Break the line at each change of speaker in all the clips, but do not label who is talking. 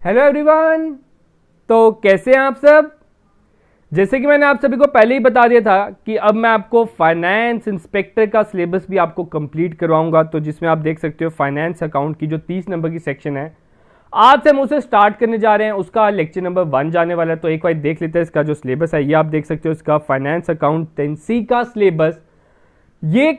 Hello everyone. तो कैसे हैं आप सब। जैसे कि मैंने आप सभी को पहले ही बता दिया था कि अब मैं आपको फाइनेंस इंस्पेक्टर का सिलेबस भी आपको कंप्लीट करवाऊंगा, तो जिसमें आप देख सकते हो फाइनेंस अकाउंट की जो 30 नंबर की सेक्शन है, आज से हम उसे स्टार्ट करने जा रहे हैं। उसका लेक्चर नंबर 1 जाने वाला है। तो एक बार देख लेते हैं इसका जो सिलेबस है। ये आप देख सकते हो इसका फाइनेंस अकाउंटेंसी का सिलेबस। ये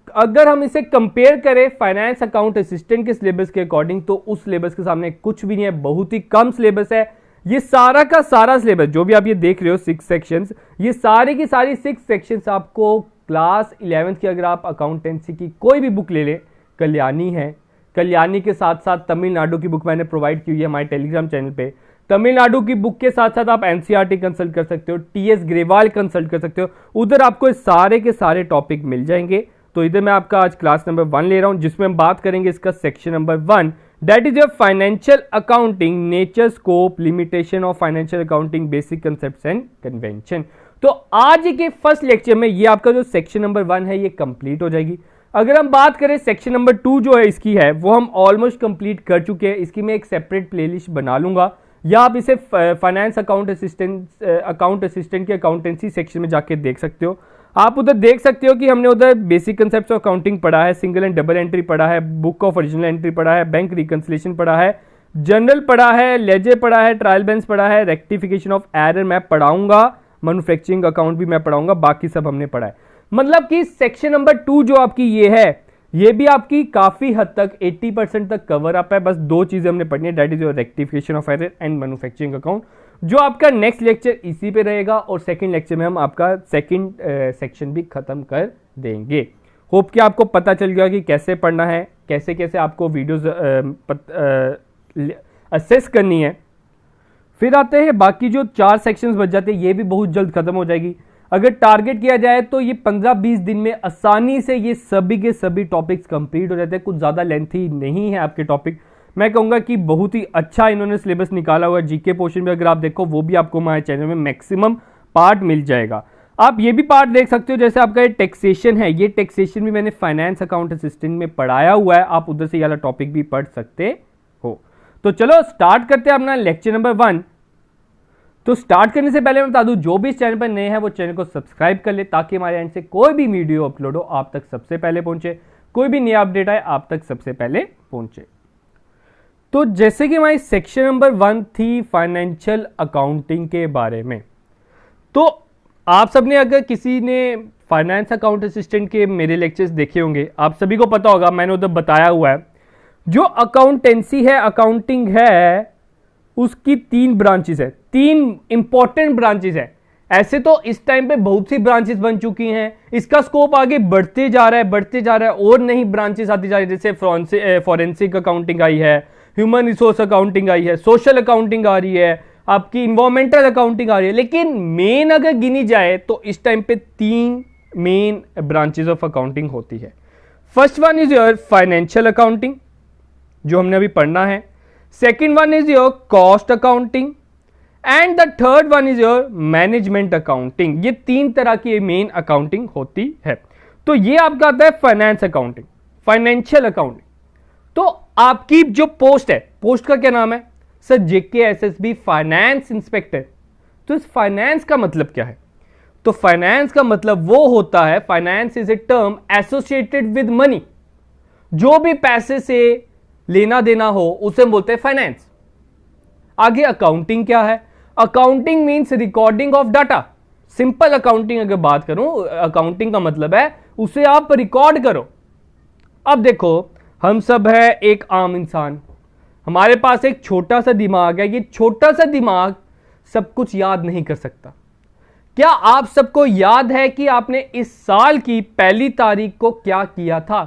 अगर हम इसे कंपेयर करें फाइनेंस अकाउंट असिस्टेंट के सिलेबस के अकॉर्डिंग, तो उस सिलेबस के सामने कुछ भी नहीं है, बहुत ही कम सिलेबस है। ये सारा का सारा सिलेबस जो भी आप ये देख रहे हो 6 सेक्शंस, ये सारी की सारी 6 सेक्शंस आपको क्लास 11th की अगर आप अकाउंटेंसी की कोई भी बुक ले लें, कल्याणी है, कल्याणी के साथ साथ तमिलनाडु की बुक मैंने प्रोवाइड की हुई है हमारे टेलीग्राम चैनल पे। तमिलनाडु की बुक के साथ साथ आप एनसीईआरटी कंसल्ट कर सकते हो, टीएस ग्रेवाल कंसल्ट कर सकते हो, उधर आपको सारे के सारे टॉपिक मिल जाएंगे। तो इधर मैं आपका आज क्लास नंबर 1 ले रहा हूं, जिसमें हम बात करेंगे इसका section number 1, that is your financial accounting, nature, scope, limitation of financial accounting, basic concepts and convention. तो आज के फर्स्ट लेक्चर में ये आपका जो सेक्शन नंबर 1 है ये कंप्लीट हो जाएगी। अगर हम बात करें सेक्शन नंबर 2 जो है इसकी है, वो हम ऑलमोस्ट कंप्लीट कर चुके हैं। इसकी मैं एक सेपरेट प्लेलिस्ट बना लूंगा, या आप इसे फाइनेंस अकाउंट असिस्टेंट के अकाउंटेंसी सेक्शन में जाके देख सकते हो। आप उधर देख सकते हो कि हमने उधर बेसिक कंसेप्ट्स ऑफ अकाउंटिंग पढ़ा है, सिंगल एंड डबल एंट्री पढ़ा है, बुक ऑफ ओरिजिनल एंट्री पढ़ा है, बैंक रिकंसिलिएशन पढ़ा है, जनरल पढ़ा है, लेजर पढ़ा है, ट्रायल बैलेंस पढ़ा है, रेक्टिफिकेशन ऑफ एरर मैं पढ़ाऊंगा, मैन्युफैक्चरिंग अकाउंट भी मैं पढ़ाऊंगा, बाकी सब हमने पढ़ा है। मतलब कि सेक्शन नंबर 2 जो आपकी ये है, ये भी आपकी काफी हद तक 80% तक कवर अप है। बस 2 चीजें हमने पढ़नी है, that is your rectification of error and manufacturing account, जो आपका नेक्स्ट लेक्चर इसी पे रहेगा। और सेकंड लेक्चर में हम आपका सेकंड सेक्शन भी खत्म कर देंगे। होप कि आपको पता चल गया कि कैसे पढ़ना है, कैसे कैसे आपको वीडियोस असेस करनी है। फिर आते हैं बाकी जो 4 सेक्शंस बच जाते हैं, ये भी बहुत जल्द खत्म हो जाएगी। अगर टारगेट किया जाए तो ये 15-20 दिन में आसानी से ये सभी के सभी टॉपिक्स कंप्लीट हो जाते हैं। कुछ ज्यादा लेंथी नहीं है आपके टॉपिक। मैं कहूंगा कि बहुत ही अच्छा इन्होंने सिलेबस निकाला हुआ है। जीके पोर्शन में अगर आप देखो, वो भी आपको हमारे चैनल में मैक्सिमम पार्ट मिल जाएगा। आप ये भी पार्ट देख सकते हो, जैसे आपका ये टैक्सेशन है, ये टैक्सेशन भी मैंने फाइनेंस अकाउंट असिस्टेंट में पढ़ाया हुआ है। आप उधर से ये वाला टॉपिक भी पढ़ सकते हो। तो चलो स्टार्ट करते हैं अपना लेक्चर नंबर 1। तो स्टार्ट करने से पहले मैं बता दूं, जो भी इस चैनल पर नए हैं वो चैनल को सब्सक्राइब कर ले, ताकि हमारे एंड से कोई भी वीडियो अपलोड हो आप तक सबसे पहले पहुंचे, कोई भी नया अपडेट आए आप तक सबसे पहले पहुंचे। तो जैसे कि हमारी सेक्शन नंबर 1 थी फाइनेंशियल अकाउंटिंग के बारे में, तो आप सबने अगर किसी ने फाइनेंस अकाउंट असिस्टेंट के मेरे लेक्चर्स देखे होंगे, आप सभी को पता होगा, मैंने उधर बताया हुआ है जो अकाउंटेंसी है, अकाउंटिंग है, उसकी 3 ब्रांचेस है, 3 इंपॉर्टेंट ब्रांचेस है। ऐसे तो इस टाइम पे बहुत सी ब्रांचेस बन चुकी हैं, इसका स्कोप आगे बढ़ते जा रहा है और नई ब्रांचेस आती जा रही है। जैसे फॉरेंसिक अकाउंटिंग आई है, ह्यूमन रिसोर्स अकाउंटिंग आई है, सोशल अकाउंटिंग आ रही है, आपकी इन्वायरमेंटल अकाउंटिंग आ रही है। लेकिन मेन अगर गिनी जाए तो इस टाइम पे 3 मेन ब्रांचेस ऑफ अकाउंटिंग होती है। First one is your financial accounting, जो हमने अभी पढ़ना है। Second one is your cost accounting and the third one is your management accounting. ये 3 तरह की मेन अकाउंटिंग होती है। तो ये आपका आता है फाइनेंस अकाउंटिंग, फाइनेंशियल अकाउंटिंग। तो आपकी जो पोस्ट है, पोस्ट का क्या नाम है सर? JKSSB finance inspector. तो इस फाइनेंस का मतलब क्या है? तो फाइनेंस का मतलब वो होता है, finance is a term associated with money. जो भी पैसे से लेना देना हो उसे हम बोलते हैं फाइनेंस। आगे अकाउंटिंग क्या है? Accounting means recording of data. Simple accounting अगर बात करूं, अकाउंटिंग का मतलब है उसे आप रिकॉर्ड करो। अब देखो, हम सब है एक आम इंसान, हमारे पास एक छोटा सा दिमाग है। ये छोटा सा दिमाग सब कुछ याद नहीं कर सकता। क्या आप सबको याद है कि आपने इस साल की पहली तारीख को क्या किया था?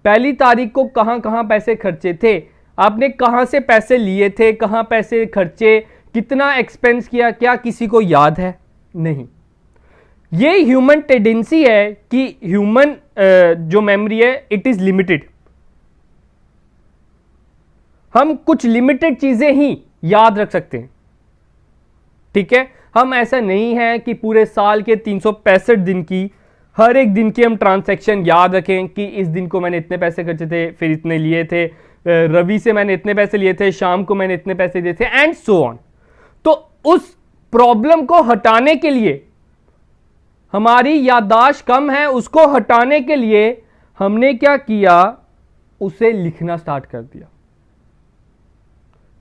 पहली तारीख को कहां कहां पैसे खर्चे थे? आपने कहां से पैसे लिए थे, कहां पैसे खर्चे, कितना एक्सपेंस किया? क्या किसी को याद है? नहीं। ये ह्यूमन टेंडेंसी है कि ह्यूमन जो मेमोरी है इट इज लिमिटेड। हम कुछ लिमिटेड चीजें ही याद रख सकते हैं, ठीक है। हम ऐसा नहीं है कि पूरे साल के 365 दिन की हर एक दिन की हम ट्रांजैक्शन याद रखें कि इस दिन को मैंने इतने पैसे खर्चे थे, फिर इतने लिए थे, रवि से मैंने इतने पैसे लिए थे, शाम को मैंने इतने पैसे दिए थे, एंड सो ऑन। तो उस प्रॉब्लम को हटाने के लिए, हमारी याददाश्त कम है, उसको हटाने के लिए हमने क्या किया, उसे लिखना स्टार्ट कर दिया,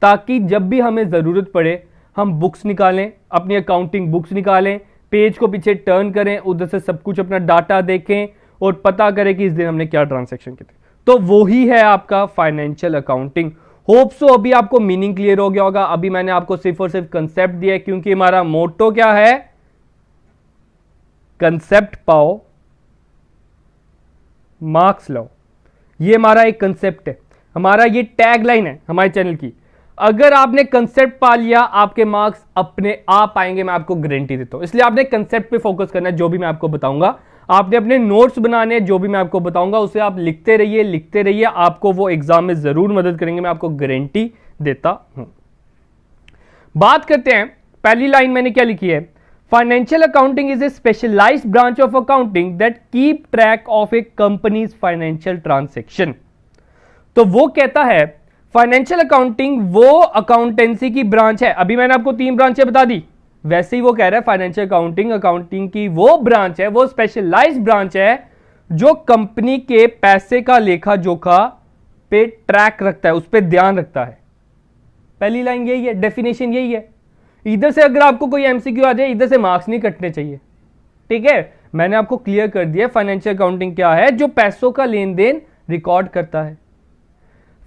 ताकि जब भी हमें जरूरत पड़े हम बुक्स निकालें, अपनी अकाउंटिंग बुक्स निकालें, पेज को पीछे टर्न करें, उधर से सब कुछ अपना डाटा देखें और पता करें कि इस दिन हमने क्या ट्रांजैक्शन किए थे। तो वो ही है आपका फाइनेंशियल अकाउंटिंग। होप सो अभी आपको मीनिंग क्लियर हो गया होगा। अभी मैंने आपको सिर्फ और सिर्फ कंसेप्ट दिया है, क्योंकि हमारा मोटो क्या है, कंसेप्ट पाओ मार्क्स लो। ये हमारा एक कंसेप्ट है, हमारा ये टैगलाइन है हमारे चैनल की। अगर आपने कंसेप्ट पा लिया, आपके मार्क्स अपने आप आएंगे, मैं आपको गारंटी देता हूं। इसलिए आपने कंसेप्ट पे फोकस करना है। जो भी मैं आपको बताऊंगा, आपने अपने नोट्स बनाने हैं, जो भी मैं आपको बताऊंगा उसे आप लिखते रहिए, आपको वो एग्जाम में जरूर मदद करेंगे, मैं आपको गारंटी देता हूं। बात करते हैं, पहली लाइन मैंने क्या लिखी है, financial accounting is a specialised branch of accounting that keep track of a company's financial transaction. तो वो कहता है फाइनेंशियल अकाउंटिंग वो अकाउंटेंसी की ब्रांच है। अभी मैंने आपको 3 ब्रांचें बता दी, वैसे ही वो कह रहा है फाइनेंशियल अकाउंटिंग की वो ब्रांच है, वो स्पेशलाइज्ड ब्रांच है जो कंपनी के पैसे का लेखा जोखा पे ट्रैक रखता है, उस पर ध्यान रखता है। पहली लाइन यही है, डेफिनेशन यही है। इधर से अगर आपको कोई एमसीक्यू आ जाए, इधर से मार्क्स नहीं कटने चाहिए, ठीक है। मैंने आपको क्लियर कर दिया फाइनेंशियल अकाउंटिंग क्या है, जो पैसों का लेन देन रिकॉर्ड करता है।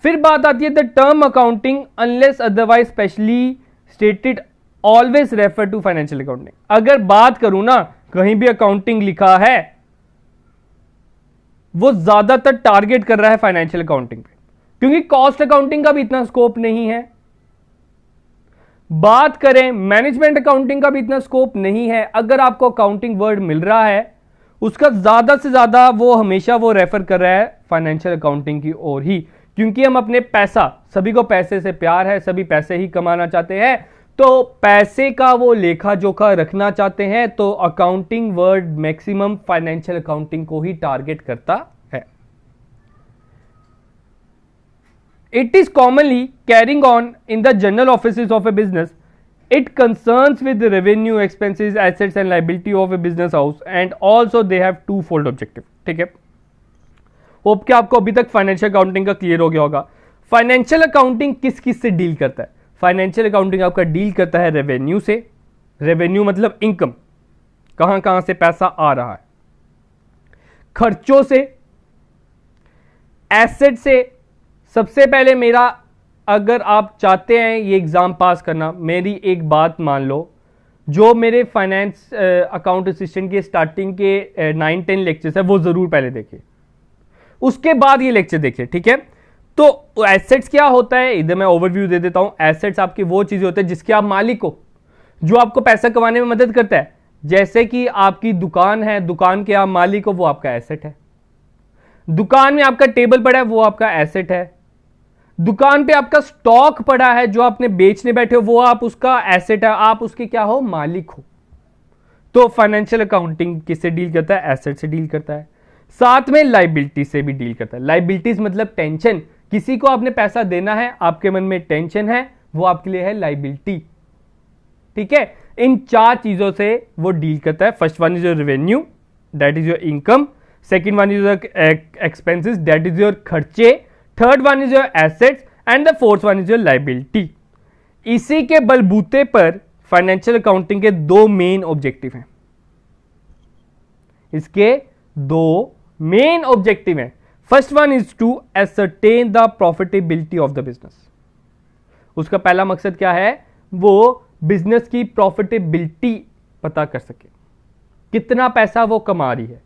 फिर बात आती है the term accounting unless otherwise specially stated always refer to financial accounting. अगर बात करूं ना, कहीं भी अकाउंटिंग लिखा है, वो ज्यादातर टारगेट कर रहा है फाइनेंशियल अकाउंटिंग पे, क्योंकि कॉस्ट अकाउंटिंग का भी इतना स्कोप नहीं है। बात करें मैनेजमेंट अकाउंटिंग का भी इतना स्कोप नहीं है। अगर आपको अकाउंटिंग वर्ड मिल रहा है, उसका ज्यादा से ज्यादा वो हमेशा वो रेफर कर रहा है फाइनेंशियल अकाउंटिंग की ओर ही, क्योंकि हम अपने पैसा, सभी को पैसे से प्यार है, सभी पैसे ही कमाना चाहते हैं, तो पैसे का वो लेखा जोखा रखना चाहते हैं, तो accounting word maximum financial accounting को ही टारगेट करता है। It is commonly carrying on in the general offices of A business. It concerns with revenue, expenses, assets and liability of A business house and also they have 2-fold objective, ठीक है। Hope कि आपको अभी तक financial accounting का clear हो गया होगा। फाइनेंशियल अकाउंटिंग किस किस से डील करता है? फाइनेंशियल अकाउंटिंग आपका डील करता है रेवेन्यू से। रेवेन्यू मतलब इनकम, कहां कहां से पैसा आ रहा है। खर्चों से, एसेट से। सबसे पहले मेरा, अगर आप चाहते हैं ये एग्जाम पास करना, मेरी एक बात मान लो, जो मेरे फाइनेंस अकाउंट असिस्टेंट के स्टार्टिंग के 9-10 लेक्चर्स है वो जरूर पहले देखिए, उसके बाद ये लेक्चर देखिए, ठीक है। तो एसेट्स क्या होता है, इधर मैं ओवरव्यू दे देता हूं। एसेट्स आपकी वो चीजें होते हैं जिसके आप मालिक हो, जो आपको पैसा कमाने में मदद करता है। जैसे कि आपकी दुकान है, दुकान के आप मालिक हो, वो आपका एसेट है। दुकान में आपका टेबल पड़ा है, वो आपका एसेट है। दुकान पे आपका स्टॉक पड़ा है जो आपने बेचने बैठे हो, वो आप उसका एसेट है, आप उसके क्या हो, मालिक हो। तो फाइनेंशियल अकाउंटिंग किससे डील करता है? एसेट से डील करता है। साथ में लायबिलिटी से भी डील करता है। लायबिलिटीज मतलब टेंशन, किसी को आपने पैसा देना है, आपके मन में टेंशन है, वो आपके लिए है लायबिलिटी, ठीक है। इन 4 चीजों से वो डील करता है। First one is your revenue, that is your income. Second one is your expenses, that is your खर्चे। Third one is your assets and the fourth one is your liability. इसी के बलबूते पर फाइनेंशियल अकाउंटिंग के 2 main objective हैं। इसके 2 main objective हैं। First one is to ascertain the profitability of the business. उसका पहला मकसद क्या है? वो बिजनेस की प्रॉफिटेबिलिटी पता कर सके, कितना पैसा वो कमा रही है।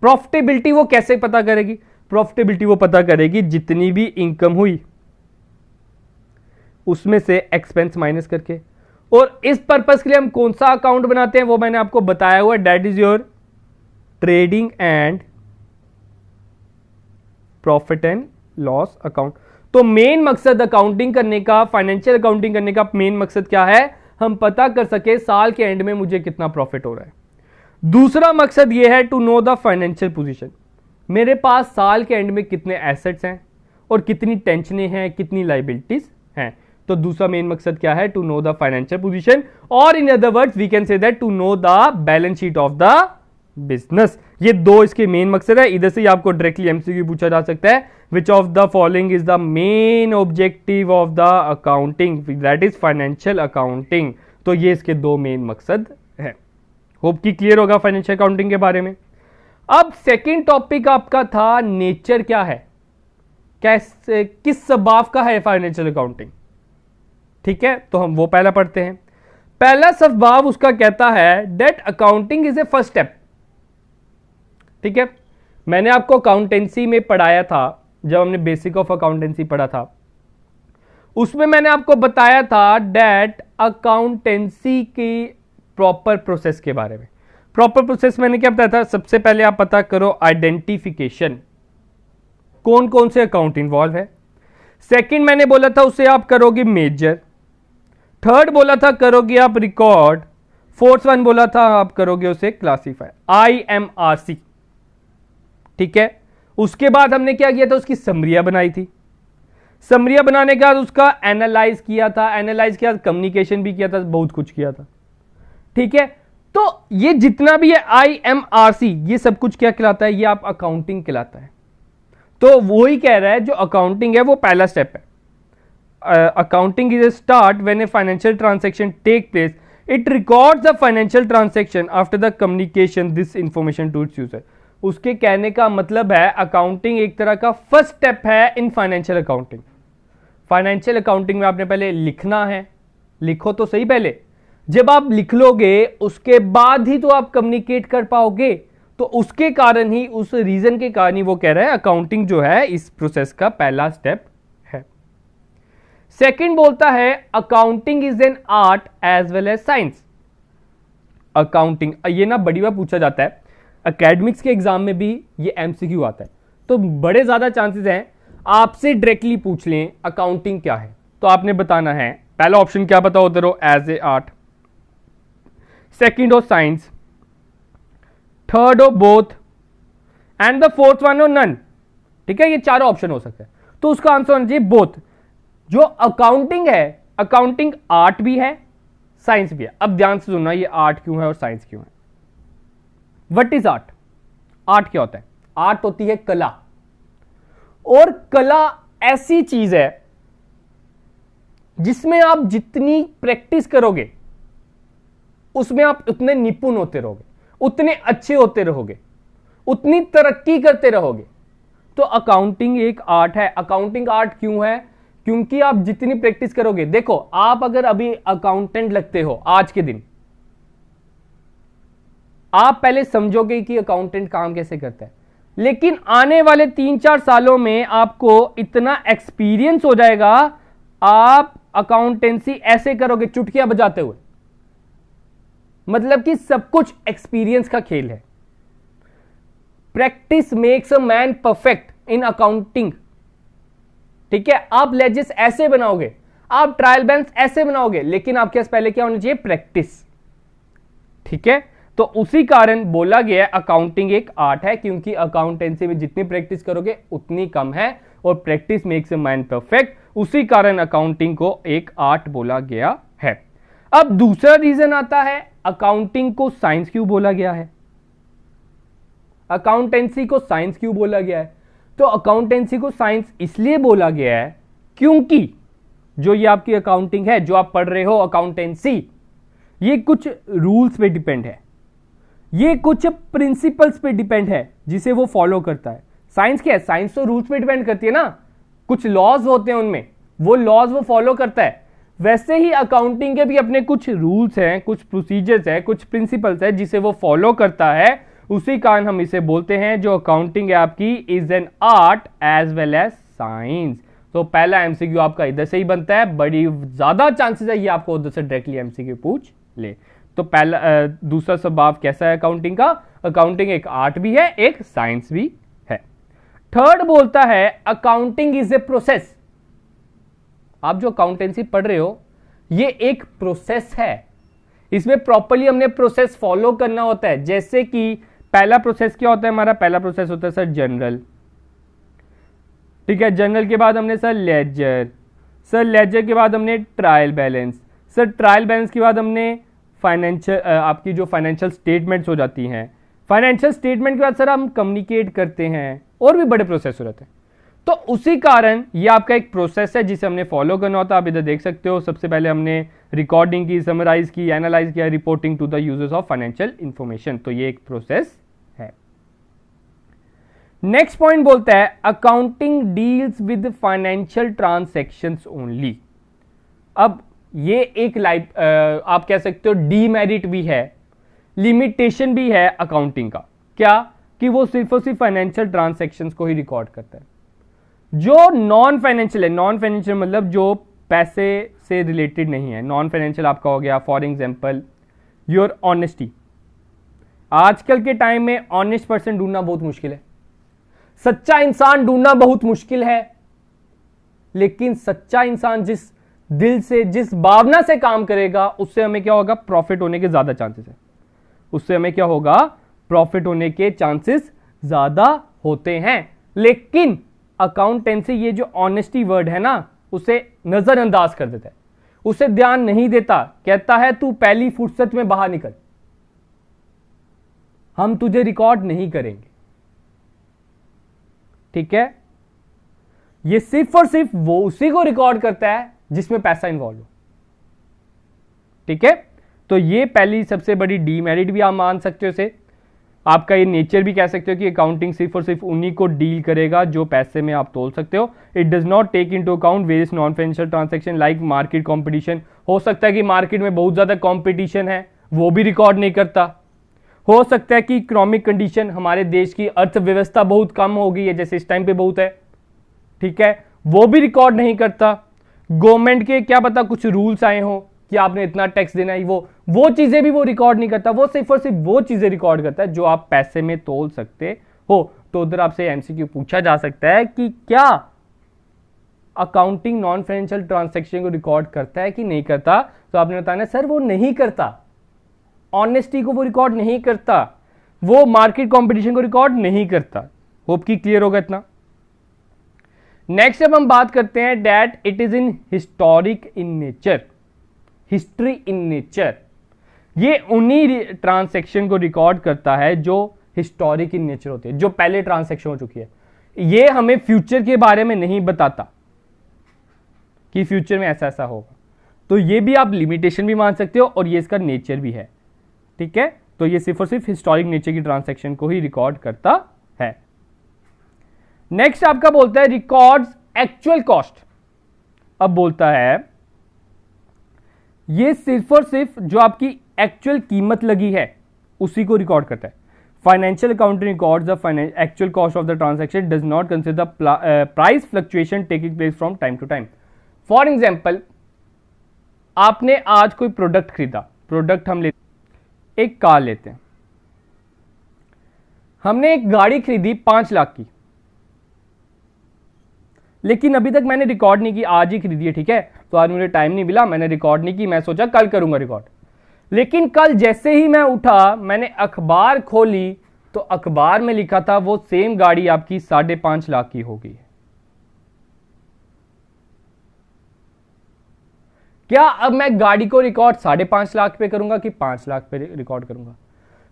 प्रॉफिटेबिलिटी वो कैसे पता करेगी? प्रॉफिटेबिलिटी वो पता करेगी जितनी भी इनकम हुई उसमें से एक्सपेंस माइनस करके। और इस पर्पस के लिए हम कौन सा अकाउंट बनाते हैं वो मैंने आपको बताया हुआ है, that is your trading and profit and loss account. तो मेन मकसद अकाउंटिंग करने का, फाइनेंशियल अकाउंटिंग करने का मेन मकसद क्या है? हम पता कर सके साल के एंड में मुझे कितना प्रॉफिट हो रहा है। दूसरा मकसद यह है to know the financial position, मेरे पास साल के एंड में कितने एसेट्स हैं और कितनी टेंशनें हैं, कितनी लाइबिलिटीज हैं। तो दूसरा मेन मकसद क्या है? To know the financial position, और in other words we can say that to know the balance sheet of the business. ये दो इसके मेन मकसद है। इधर से ही आपको डायरेक्टली एमसीक्यू पूछा जा सकता है, which of the following is the main objective of the accounting, that is financial accounting. तो ये इसके दो मेन मकसद है। होप की क्लियर होगा फाइनेंशियल अकाउंटिंग के बारे में। अब सेकेंड टॉपिक आपका था नेचर क्या है, कैसे, किस स्वभाव का है फाइनेंशियल अकाउंटिंग। ठीक है, तो हम वो पहला पढ़ते हैं। पहला स्वभाव उसका कहता है that accounting is A first step. ठीक है, मैंने आपको अकाउंटेंसी में पढ़ाया था, जब हमने बेसिक ऑफ अकाउंटेंसी पढ़ा था, उसमें मैंने आपको बताया था दैट अकाउंटेंसी की प्रॉपर प्रोसेस के बारे में। प्रॉपर प्रोसेस मैंने क्या बताया था? सबसे पहले आप पता करो आइडेंटिफिकेशन, कौन कौन से अकाउंट इन्वॉल्व है। सेकंड मैंने बोला था उसे आप करोगे मेजर। थर्ड बोला था करोगे आप रिकॉर्ड। फोर्थ वन बोला था आप करोगे उसे क्लासीफाई, IMRC। ठीक है, उसके बाद हमने क्या किया था? उसकी समरियां बनाई थी। समरियां बनाने के बाद उसका एनालाइज किया था, एनालाइज किया, कम्युनिकेशन भी किया था, बहुत कुछ किया था। ठीक है, तो ये जितना भी है IMRC, ये सब कुछ क्या कहलाता है? ये आप अकाउंटिंग कहलाता है। तो वो ही कह रहा है जो अकाउंटिंग है वो पहला स्टेप है। Accounting is a start when a financial transaction take place, it records the financial transaction after the communication this information to its user. उसके कहने का मतलब है अकाउंटिंग एक तरह का फर्स्ट स्टेप है in financial accounting. Financial accounting में आपने पहले लिखना है, लिखो तो सही पहले, जब आप लिख लोगे उसके बाद ही तो आप कम्युनिकेट कर पाओगे। तो उसके कारण ही, उस रीजन के कारण ही वो कह रहा है अकाउंटिंग जो है इस प्रोसेस का पहला स्टेप है। सेकंड बोलता है accounting is an art as well as science. Accounting, ये ना बड़ी बार पूछा जाता है एकेडमिक्स के एग्जाम में भी, ये एमसीक्यू आता है, तो बड़े ज्यादा चांसेस हैं आपसे डायरेक्टली पूछ लें अकाउंटिंग क्या है। तो आपने बताना है पहला ऑप्शन क्या बताओ उधर हो, एज ए आर्ट, सेकंड हो साइंस, थर्ड हो both, and the fourth one हो नन। ठीक है, ये चारों ऑप्शन हो सकते हैं। तो उसका आंसर होना चाहिए बोथ। जो अकाउंटिंग है, अकाउंटिंग आर्ट भी है, साइंस भी है। अब ध्यान से सुनना, ये आर्ट क्यों है और साइंस क्यों है। What is art? आर्ट क्या होता है? आर्ट होती है कला, और कला ऐसी चीज है जिसमें आप जितनी प्रैक्टिस करोगे उसमें आप उतने निपुण होते रहोगे, उतने अच्छे होते रहोगे, उतनी तरक्की करते रहोगे। तो अकाउंटिंग एक आर्ट है। अकाउंटिंग आर्ट क्यों है? क्योंकि आप जितनी प्रैक्टिस करोगे, देखो आप अगर अभी अकाउंटेंट लगते हो आज के दिन, आप पहले समझोगे कि अकाउंटेंट काम कैसे करता है, लेकिन आने वाले 3-4 सालों में आपको इतना एक्सपीरियंस हो जाएगा, आप अकाउंटेंसी ऐसे करोगे चुटकियां बजाते हुए। मतलब कि सब कुछ एक्सपीरियंस का खेल है। Practice makes a man perfect in accounting. ठीक है, आप लेजेस ऐसे बनाओगे, आप ट्रायल बैलेंस ऐसे बनाओगे, लेकिन आपके पास पहले क्या होना चाहिए? प्रैक्टिस। ठीक है, तो उसी कारण बोला गया अकाउंटिंग एक आर्ट है, क्योंकि अकाउंटेंसी में जितनी प्रैक्टिस करोगे उतनी कम है, और practice makes a man perfect. उसी कारण अकाउंटिंग को एक आर्ट बोला गया है। अब दूसरा रीजन आता है अकाउंटिंग को साइंस क्यों बोला गया है। अकाउंटेंसी को साइंस क्यों बोला गया है? तो अकाउंटेंसी को साइंस इसलिए बोला गया है क्योंकि जो ये आपकी अकाउंटिंग है, जो आप पढ़ रहे हो अकाउंटेंसी, ये कुछ रूल्स पे डिपेंड है, ये कुछ प्रिंसिपल्स पे डिपेंड है जिसे वो फॉलो करता है। साइंस क्या है? साइंस तो रूल्स पे डिपेंड करती है ना, कुछ लॉज होते हैं उनमें, वो लॉज वो फॉलो करता है। वैसे ही अकाउंटिंग के भी अपने कुछ रूल्स हैं, कुछ प्रोसीजर्स हैं, कुछ प्रिंसिपल्स हैं जिसे वो फॉलो करता है। उसी कारण हम इसे बोलते हैं जो अकाउंटिंग है आपकी is an art as well as science. तो पहला एमसीक्यू आपका इधर से ही बनता है, बड़ी ज्यादा चांसेस है ये आपको उधर से डायरेक्टली एमसीक्यू पूछ ले। तो पहला दूसरा स्वभाव कैसा है अकाउंटिंग का? अकाउंटिंग एक आर्ट भी है, एक साइंस भी है। थर्ड बोलता है अकाउंटिंग इज ए प्रोसेस। आप जो अकाउंटेंसी पढ़ रहे हो ये एक प्रोसेस है, इसमें प्रॉपर्ली हमने प्रोसेस फॉलो करना होता है। जैसे कि पहला प्रोसेस क्या होता है हमारा? पहला प्रोसेस होता है सर जनरल, ठीक है, जर्नल के बाद हमने सर लेजर, सर लेजर के बाद हमने trial balance, sir trial balance के बाद हमने फाइनेंशियल, आपकी जो फाइनेंशियल स्टेटमेंट्स हो जाती हैं, फाइनेंशियल स्टेटमेंट के बाद सर हम कम्युनिकेट करते हैं, और भी बड़े प्रोसेस हो जाते हैं। तो उसी कारण ये आपका एक प्रोसेस है जिसे हमने फॉलो करना होता है। आप इधर देख सकते हो, सबसे पहले हमने रिकॉर्डिंग की, समराइज की, एनालाइज किया, reporting to the users of financial information. तो ये एक प्रोसेस है। नेक्स्ट पॉइंट बोलता है accounting deals with financial transactions only. अब ये एक आप कह सकते हो डीमेरिट भी है, लिमिटेशन भी है अकाउंटिंग का। क्या? कि वो सिर्फ और सिर्फ फाइनेंशियल ट्रांसैक्शंस को ही रिकॉर्ड करता है। जो नॉन फाइनेंशियल है, नॉन फाइनेंशियल मतलब जो पैसे से रिलेटेड नहीं है, नॉन फाइनेंशियल आपका हो गया फॉर एग्जांपल योर ऑनेस्टी। आजकल के टाइम में ऑनेस्ट पर्सन ढूंढना बहुत मुश्किल है, सच्चा इंसान ढूंढना बहुत मुश्किल है, लेकिन सच्चा इंसान जिस दिल से, जिस भावना से काम करेगा, उससे हमें क्या होगा? प्रॉफिट होने के ज्यादा चांसेस है। उससे हमें क्या होगा? प्रॉफिट होने के चांसेस ज्यादा होते हैं। लेकिन अकाउंटेंसी ये जो ऑनेस्टी वर्ड है ना, उसे नजरअंदाज कर देता है, उसे ध्यान नहीं देता, कहता है तू पहली फुर्सत में बाहर निकल, हम तुझे रिकॉर्ड नहीं करेंगे। ठीक है, ये सिर्फ और सिर्फ वो उसी को रिकॉर्ड करता है जिसमें पैसा इन्वॉल्व हो। ठीक है, तो ये पहली सबसे बड़ी डीमेरिट भी आप मान सकते हो इसे। आपका ये नेचर भी कह सकते हो कि अकाउंटिंग सिर्फ और सिर्फ उन्हीं को डील करेगा जो पैसे में आप तोल सकते हो। It does not take into account various non financial transaction like market competition. हो सकता है कि मार्केट में बहुत ज्यादा कंपटीशन है, वो भी रिकॉर्ड नहीं करता। हो सकता है कि इकोनॉमिक कंडीशन, हमारे देश की अर्थव्यवस्था बहुत कम हो गई है, जैसे इस टाइम पे बहुत है, ठीक है, वो भी रिकॉर्ड नहीं करता। गवर्नमेंट के क्या पता कुछ रूल्स आए हो कि आपने इतना टैक्स देना है, वो चीजें भी वो रिकॉर्ड नहीं करता। वो सिर्फ और सिर्फ वो चीजें रिकॉर्ड करता है जो आप पैसे में तोल सकते हो। तो उधर आपसे एमसीक्यू पूछा जा सकता है कि क्या अकाउंटिंग नॉन फाइनेंशियल ट्रांजैक्शन को रिकॉर्ड करता है कि नहीं करता? तो आपने बताना सर वो नहीं करता, ऑनेस्टी को वो रिकॉर्ड नहीं करता, वो मार्केट कंपटीशन को रिकॉर्ड नहीं करता। होप की क्लियर होगा इतना। नेक्स्ट अब हम बात करते हैं that it is in historic in nature, history in nature. ये उन्हीं ट्रांसैक्शन को रिकॉर्ड करता है जो हिस्टोरिक इन नेचर होते हैं, जो पहले ट्रांसैक्शन हो चुकी है। ये हमें फ्यूचर के बारे में नहीं बताता कि फ्यूचर में ऐसा ऐसा होगा। तो ये भी आप लिमिटेशन भी मान सकते हो और ये इसका नेचर भी है। ठीक है, तो ये सिर्फ और सिर्फ हिस्टोरिक नेचर की ट्रांसैक्शन को ही रिकॉर्ड करता है। नेक्स्ट आपका बोलता है रिकॉर्ड्स एक्चुअल कॉस्ट। अब बोलता है ये सिर्फ और सिर्फ जो आपकी एक्चुअल कीमत लगी है उसी को रिकॉर्ड करता है। Financial accounting records the actual cost of the transaction does not consider the price fluctuation taking place from time to time. For example, आपने आज कोई प्रोडक्ट खरीदा, प्रोडक्ट हम लेते, एक कार लेते हैं, हमने एक गाड़ी खरीदी 5 लाख की, लेकिन अभी तक मैंने रिकॉर्ड नहीं की, आज ही खरीदी है। ठीक है, तो आज मुझे टाइम नहीं मिला, मैंने रिकॉर्ड नहीं की, मैं सोचा कल करूंगा रिकॉर्ड। लेकिन कल जैसे ही मैं उठा, मैंने अखबार खोली तो अखबार में लिखा था वो सेम गाड़ी आपकी 5.5 लाख की हो गई है। क्या अब मैं गाड़ी को रिकॉर्ड 5.5 लाख पे करूंगा कि 5 लाख पे रिकॉर्ड करूंगा?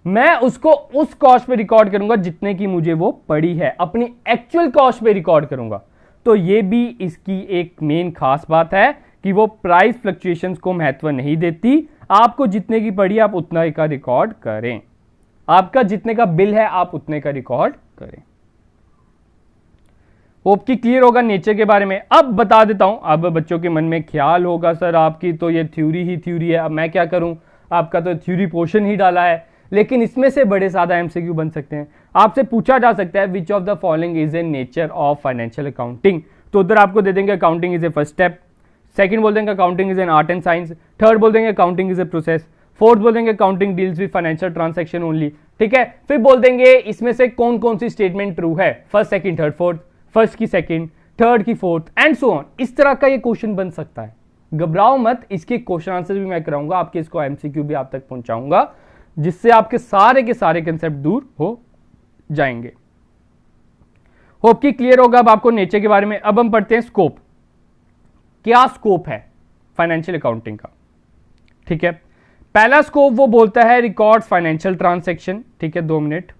मैं उसको उस कॉस्ट पे रिकॉर्ड करूंगा जितने की मुझे वो पड़ी है, अपनी एक्चुअल कॉस्ट पे रिकॉर्ड करूंगा। तो ये भी इसकी एक मेन खास बात है कि वो प्राइस फ्लक्चुएशंस को महत्व नहीं देती। आपको जितने की पड़ी आप उतना का रिकॉर्ड करें, आपका जितने का बिल है आप उतने का रिकॉर्ड करें। होप की क्लियर होगा नेचर के बारे में। अब बता देता हूं, अब बच्चों के मन में ख्याल होगा सर आपकी तो ये थ्योरी ही थ्योरी है, अब मैं क्या करूं, आपका तो थ्योरी पोर्शन ही डाला है। लेकिन इसमें से बड़े ज्यादा एमसीक्यू बन सकते हैं। आपसे पूछा जा सकता है which of the following is a nature of financial accounting. तो उधर आपको दे देंगे accounting is A first step, second बोल देंगे accounting is an art and science, third बोल देंगे accounting is a process, fourth बोल देंगे accounting deals with financial transaction only. ठीक है, फिर बोल देंगे इसमें से कौन कौन सी स्टेटमेंट ट्रू है, first second third fourth, first की सेकंड, थर्ड की फोर्थ एंड सो ऑन। इस तरह का ये क्वेश्चन बन सकता है। घबराओ मत, इसके क्वेश्चन आंसर भी मैं कराऊंगा, आपके इसको एमसीक्यू भी आप तक पहुंचाऊंगा, जिससे आपके सारे के सारे कंसेप्ट दूर हो जाएंगे। होप कि क्लियर होगा अब आपको नेचर के बारे में। अब हम पढ़ते हैं स्कोप। क्या स्कोप है फाइनेंशियल अकाउंटिंग का? ठीक है, पहला स्कोप वो बोलता है रिकॉर्ड्स फाइनेंशियल ट्रांजैक्शन। ठीक है, 2 मिनट।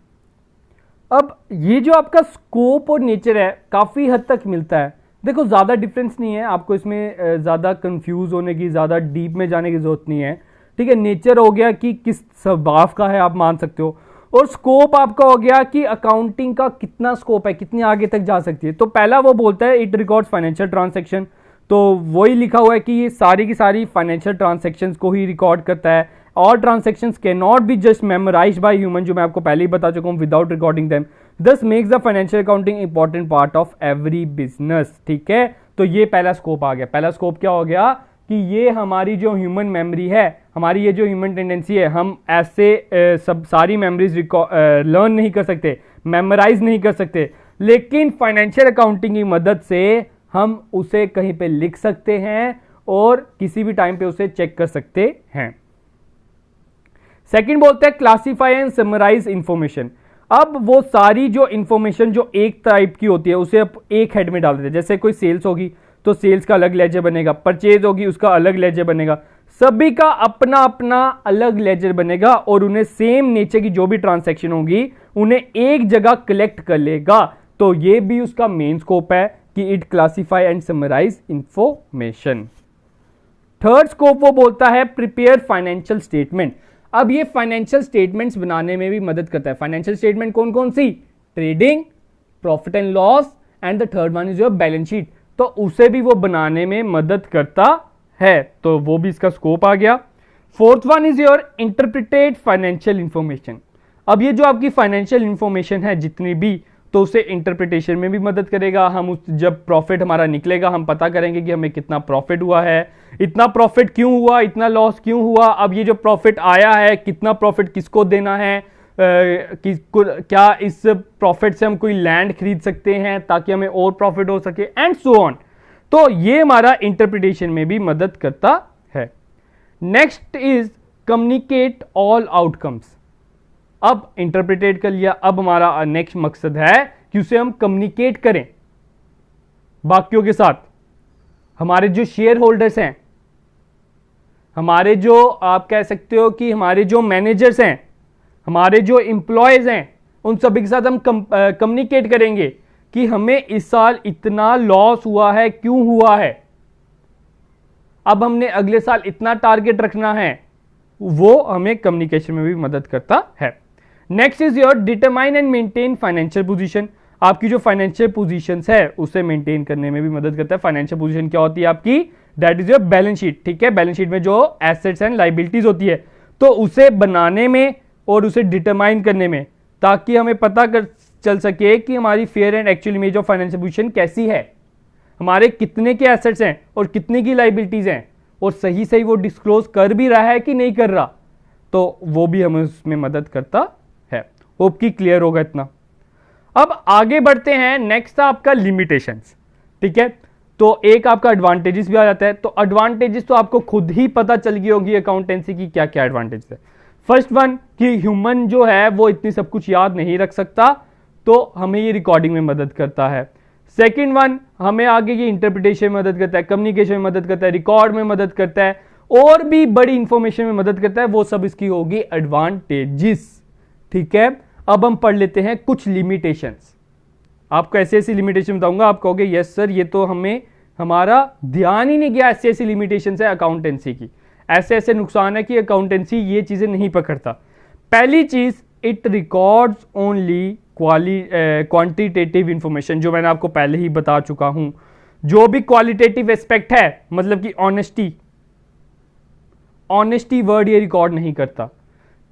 अब ये जो आपका स्कोप और नेचर है काफी हद तक मिलता है। देखो ज्यादा डिफरेंस नहीं है, आपको इसमें ज्यादा कंफ्यूज होने की, ज्यादा डीप में जाने की जरूरत नहीं है। ठीक है, नेचर हो गया कि किस स्वभाव का है आप मान सकते हो, और स्कोप आपका हो गया कि अकाउंटिंग का कितना स्कोप है, कितनी आगे तक जा सकती है। तो पहला वो बोलता है इट रिकॉर्ड्स फाइनेंशियल ट्रांजैक्शन, तो वही लिखा हुआ है कि ये सारी की सारी फाइनेंशियल ट्रांजैक्शंस को ही रिकॉर्ड करता है। All transactions can not be just memorised by human, जो मैं आपको पहले ही बता चुका हूं, without recording them. This makes the financial accounting important part of every business. ठीक है, तो ये पहला स्कोप आ गया। पहला स्कोप क्या हो गया कि ये हमारी जो ह्यूमन मेमोरी है, हमारी ये जो ह्यूमन टेंडेंसी है, हम ऐसे सब सारी मेमोरीज लर्न नहीं कर सकते, मेमोराइज नहीं कर सकते, लेकिन फाइनेंशियल अकाउंटिंग की मदद से हम उसे कहीं पे लिख सकते हैं और किसी भी टाइम पे उसे चेक कर सकते हैं। सेकंड बोलते हैं क्लासीफाई एंड समराइज इंफॉर्मेशन। अब वो सारी जो इंफॉर्मेशन जो एक टाइप की होती है उसे आप एक हेड में डाल देते हैं। जैसे कोई सेल्स होगी तो सेल्स का अलग लेजर बनेगा, परचेज होगी उसका अलग लेजर बनेगा, सभी का अपना अपना अलग लेजर बनेगा और उन्हें सेम नेचर की जो भी ट्रांसैक्शन होगी उन्हें एक जगह कलेक्ट कर लेगा। तो ये भी उसका मेन स्कोप है कि it classify and summarise information. Third scope वो बोलता है प्रिपेयर फाइनेंशियल स्टेटमेंट। अब ये फाइनेंशियल स्टेटमेंट्स बनाने में भी मदद करता है। फाइनेंशियल स्टेटमेंट कौन कौन सी? Trading, profit and loss, and the third one is your balance sheet. तो उसे भी वो बनाने में मदद करता है, तो वो भी इसका स्कोप आ गया। Fourth one is your interpreted financial information. अब ये जो आपकी फाइनेंशियल इंफॉर्मेशन है जितनी भी, तो उसे इंटरप्रिटेशन में भी मदद करेगा। हम उस जब प्रॉफिट हमारा निकलेगा हम पता करेंगे कि हमें कितना प्रॉफिट हुआ है, इतना प्रॉफिट क्यों हुआ, इतना लॉस क्यों हुआ, अब ये जो प्रॉफिट आया है कितना प्रॉफिट किसको देना है, क्या इस प्रॉफिट से हम कोई लैंड खरीद सकते हैं ताकि हमें और प्रॉफिट हो सके, एंड सो ऑन। तो ये हमारा इंटरप्रिटेशन में भी मदद करता है। Next is communicate all outcomes. अब इंटरप्रिटेट कर लिया, अब हमारा नेक्स्ट मकसद है कि उसे हम कम्युनिकेट करें बाकियों के साथ। हमारे जो शेयर होल्डर्स हैं, हमारे जो आप कह सकते हो कि हमारे जो मैनेजर्स हैं, हमारे जो एम्प्लॉयज हैं, उन सभी के साथ हम कम्युनिकेट करेंगे कि हमें इस साल इतना लॉस हुआ है, क्यों हुआ है, अब हमने अगले साल इतना टारगेट रखना है। वो हमें कम्युनिकेशन में भी मदद करता है। Next is your determine and maintain financial position. आपकी जो फाइनेंशियल पोजीशंस है उसे मेंटेन करने में भी मदद करता है। फाइनेंशियल पोजीशन क्या होती है आपकी? That is your balance sheet. ठीक है, बैलेंस शीट में जो एसेट्स एंड लायबिलिटीज होती है, तो उसे बनाने में और उसे डिटरमाइन करने में, ताकि हमें पता चल सके कि हमारी fair and actual image of financial position कैसी है, हमारे कितने के एसेट्स हैं और कितने की लायबिलिटीज हैं, और सही सही वो डिस्क्लोज कर भी रहा है कि नहीं कर रहा, तो वो भी हमें उसमें मदद करता है। होप की क्लियर होगा इतना। अब आगे बढ़ते हैं। नेक्स्ट था आपका लिमिटेशंस। ठीक है, तो एक आपका एडवांटेजेस भी आ जाता है। तो एडवांटेजेस तो आपको खुद ही पता चल गई होगी अकाउंटेंसी की क्या क्या एडवांटेज है। फर्स्ट वन कि ह्यूमन जो है वो इतनी सब कुछ याद नहीं रख सकता, तो हमें ये रिकॉर्डिंग में मदद करता है। सेकंड वन, हमें आगे ये इंटरप्रिटेशन में मदद करता है, कम्युनिकेशन में मदद करता है, रिकॉर्ड में मदद करता है, और भी बड़ी इंफॉर्मेशन में मदद करता है। वो सब इसकी होगी एडवांटेजेस। ठीक है, अब हम पढ़ लेते हैं कुछ लिमिटेशंस। आपको ऐसी ऐसी लिमिटेशन बताऊंगा, आप कहोगे यस सर ये तो हमें हमारा ध्यान ही नहीं गया, ऐसी ऐसी लिमिटेशंस है अकाउंटेंसी की, ऐसे ऐसे नुकसान है कि अकाउंटेंसी ये चीजें नहीं पकड़ता। पहली चीज, it records only quantitative information, जो मैंने आपको पहले ही बता चुका हूं। जो भी क्वालिटेटिव एस्पेक्ट है, मतलब कि ऑनेस्टी वर्ड ये रिकॉर्ड नहीं करता।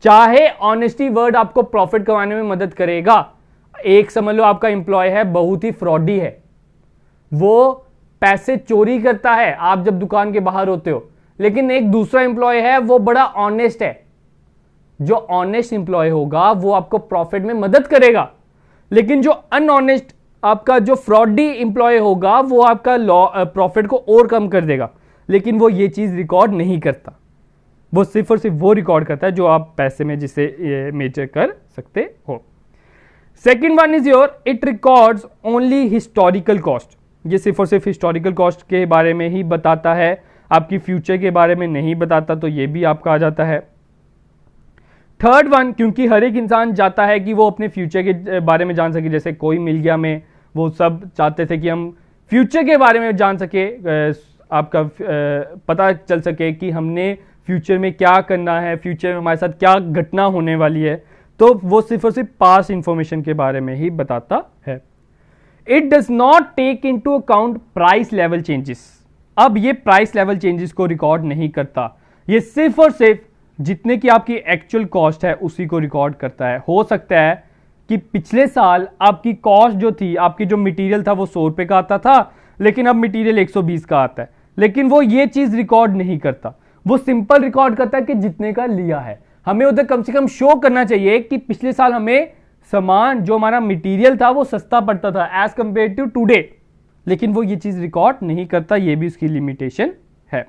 चाहे ऑनेस्टी वर्ड आपको प्रॉफिट कमाने में मदद करेगा। एक समझ लो आपका एम्प्लॉय है, बहुत ही फ्रॉडी है, वो पैसे चोरी करता है आप जब दुकान के बाहर होते हो, लेकिन एक दूसरा एम्प्लॉय है वो बड़ा ऑनेस्ट है। जो ऑनेस्ट एम्प्लॉय होगा वो आपको प्रॉफिट में मदद करेगा, लेकिन जो अनऑनेस्ट आपका जो फ्रॉडी एम्प्लॉय होगा वो आपका प्रॉफिट को और कम कर देगा, लेकिन वो ये चीज रिकॉर्ड नहीं करता। वो सिर्फ और सिर्फ वो रिकॉर्ड करता है जो आप पैसे में जिसे मेजर कर सकते हो। Second one is your it records only historical cost, ये सिर्फ और सिर्फ हिस्टोरिकल कॉस्ट के बारे में ही बताता है, आपकी फ्यूचर के बारे में नहीं बताता, तो ये भी आपका आ जाता है। थर्ड वन, क्योंकि हर एक इंसान चाहता है कि वो अपने फ्यूचर के बारे में जान सके, जैसे कोई मिल गया में वो सब चाहते थे कि हम फ्यूचर के बारे में जान सके, आपका पता चल सके कि हमने फ्यूचर में क्या करना है, फ्यूचर में हमारे साथ क्या घटना होने वाली है, तो वो सिर्फ और सिर्फ पास्ट इंफॉर्मेशन के बारे में ही बताता है। It does not take into account price level changes, अब ये प्राइस लेवल चेंजेस को रिकॉर्ड नहीं करता, ये सिर्फ और सिर्फ जितने की आपकी एक्चुअल कॉस्ट है उसी को रिकॉर्ड करता है। हो सकता है कि पिछले साल आपकी कॉस्ट जो थी, आपकी जो मटेरियल था वो 100 रुपए का आता था, लेकिन अब मटेरियल 120 का आता है, लेकिन वो ये चीज रिकॉर्ड नहीं करता, वो सिंपल रिकॉर्ड करता है कि जितने का लिया है। हमें उधर कम से कम शो करना चाहिए कि पिछले साल हमें सामान जो हमारा मटेरियल था वो सस्ता पड़ता था एज कंपेयर टू टुडे, लेकिन वो ये चीज रिकॉर्ड नहीं करता, ये भी उसकी लिमिटेशन है।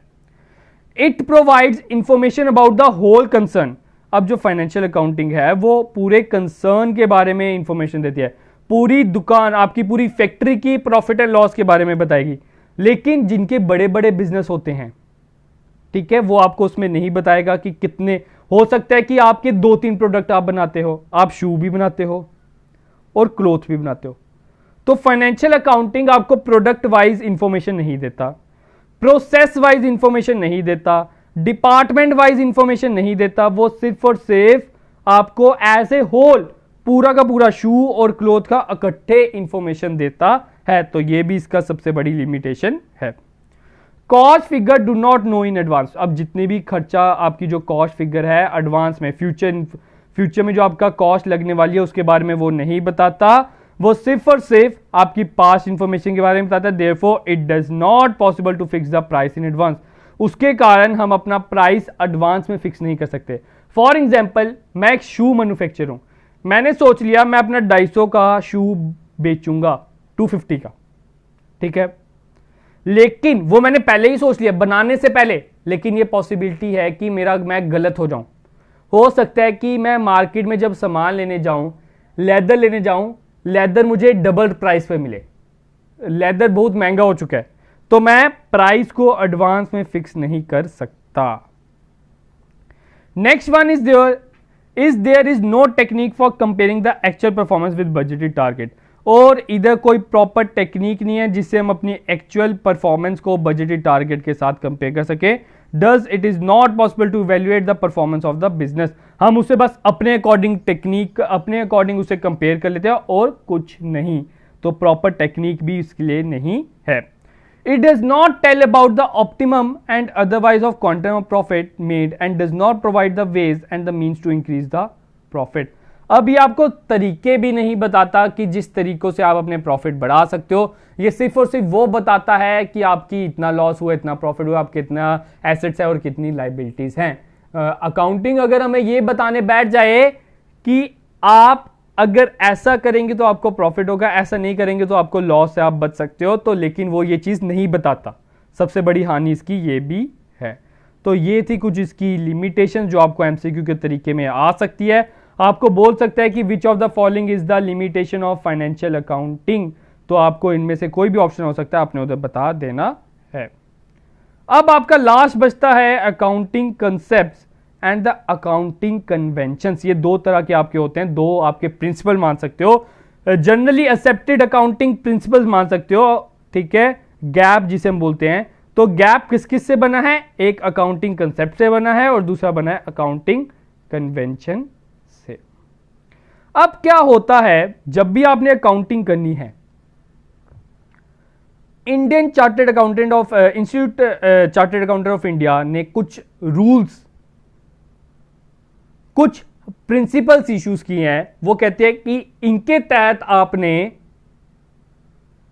It provides information about the whole concern, अब जो फाइनेंशियल अकाउंटिंग है वो पूरे कंसर्न के बारे में इंफॉर्मेशन देती है, पूरी दुकान, आपकी पूरी फैक्ट्री की प्रॉफिट एंड लॉस के बारे में बताएगी, लेकिन जिनके बड़े बड़े बिजनेस होते हैं, ठीक है, वो आपको उसमें नहीं बताएगा कि कितने, हो सकता है कि आपके 2-3 प्रोडक्ट आप बनाते हो, आप शू भी बनाते हो और क्लोथ भी बनाते हो, तो फाइनेंशियल अकाउंटिंग आपको प्रोडक्ट वाइज इंफॉर्मेशन नहीं देता, प्रोसेस वाइज इंफॉर्मेशन नहीं देता, डिपार्टमेंट वाइज इंफॉर्मेशन नहीं देता, वो सिर्फ और सिर्फ आपको एज ए होल पूरा का पूरा शू और क्लोथ का इकट्ठे इंफॉर्मेशन देता है, तो ये भी इसका सबसे बड़ी लिमिटेशन है। Cost figure do not know in advance, अब जितनी भी खर्चा आपकी जो कॉस्ट फिगर है एडवांस में, फ्यूचर में जो आपका कॉस्ट लगने वाली है उसके बारे में वो नहीं बताता, वो सिर्फ और सिर्फ आपकी पास्ट इंफॉर्मेशन के बारे में बताता है। Therefore it does not possible to fix the price in advance, उसके कारण हम अपना प्राइस एडवांस में फिक्स नहीं कर सकते। फॉर एग्जाम्पल, मैं एक शू मैन्युफैक्चरर हूं, मैंने सोच लिया मैं अपना 250 का शू बेचूंगा 250 का, ठीक है, लेकिन वो मैंने पहले ही सोच लिया बनाने से पहले, लेकिन ये पॉसिबिलिटी है कि मैं गलत हो जाऊं, हो सकता है कि मैं मार्केट में जब सामान लेने जाऊं, लेदर लेने जाऊं, लेदर मुझे डबल प्राइस पे मिले, लेदर बहुत महंगा हो चुका है, तो मैं प्राइस को एडवांस में फिक्स नहीं कर सकता। Next one is there is no technique for comparing the actual performance with budgeted target, और इधर कोई प्रॉपर टेक्निक नहीं है जिससे हम अपनी एक्चुअल परफॉर्मेंस को बजटेड टारगेट के साथ कंपेयर कर सके। Does it is not possible to evaluate the performance of the business, हम उसे बस अपने अकॉर्डिंग टेक्निक, अपने अकॉर्डिंग उसे कंपेयर कर लेते हैं और कुछ नहीं, तो प्रॉपर टेक्निक भी इसके लिए नहीं है। It does not tell about the optimum and otherwise of quantum of profit made and does not provide the ways and the means to increase the profit, अब ये आपको तरीके भी नहीं बताता कि जिस तरीकों से आप अपने प्रॉफिट बढ़ा सकते हो, ये सिर्फ और सिर्फ वो बताता है कि आपकी इतना लॉस हुआ, इतना प्रॉफिट हुआ, आपके इतना एसेट्स है और कितनी लाइबिलिटीज हैं। अकाउंटिंग अगर हमें ये बताने बैठ जाए कि आप अगर ऐसा करेंगे तो आपको प्रॉफिट होगा, ऐसा नहीं करेंगे तो आपको लॉस से आप बच सकते हो, तो लेकिन वो ये चीज नहीं बताता, सबसे बड़ी हानि इसकी ये भी है। तो ये थी कुछ इसकी लिमिटेशन जो आपको एमसीक्यू के तरीके में आ सकती है। आपको बोल सकता है कि which of the following is the limitation of financial accounting, तो आपको इनमें से कोई भी ऑप्शन हो सकता है, आपने उधर बता देना है। अब आपका लास्ट बचता है accounting concepts and the accounting conventions, ये दो तरह के आपके होते हैं, दो आपके प्रिंसिपल मान सकते हो, जनरली एक्सेप्टेड अकाउंटिंग प्रिंसिपल्स मान सकते हो, ठीक है, गैप जिसे हम बोलते हैं, तो गैप किस किस से बना है, एक अकाउंटिंग कंसेप्ट से बना है और दूसरा बना है अकाउंटिंग कन्वेंशन से। अब क्या होता है जब भी आपने अकाउंटिंग करनी है, Indian chartered accountant of institute chartered accountant of India ने कुछ रूल्स, कुछ प्रिंसिपल्स इश्यूज किए हैं, वो कहते हैं कि इनके तहत आपने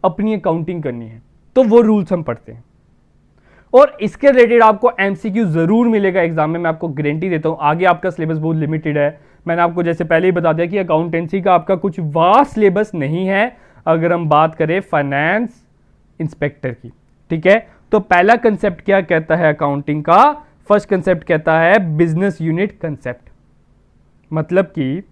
अपनी अकाउंटिंग करनी है, तो वो रूल्स हम पढ़ते हैं और इसके रिलेटेड आपको एमसीक्यू जरूर मिलेगा एग्जाम में, मैं आपको गारंटी देता हूं। आगे आपका सिलेबस बहुत लिमिटेड है, मैंने आपको जैसे पहले ही बता दिया कि अकाउंटेंसी का आपका कुछ वास्ट सिलेबस नहीं है अगर हम बात करें फाइनेंस इंस्पेक्टर की, ठीक है। तो पहला कंसेप्ट क्या कहता है अकाउंटिंग का, फर्स्ट कंसेप्ट कहता है बिजनेस यूनिट कंसेप्ट, मतलब कि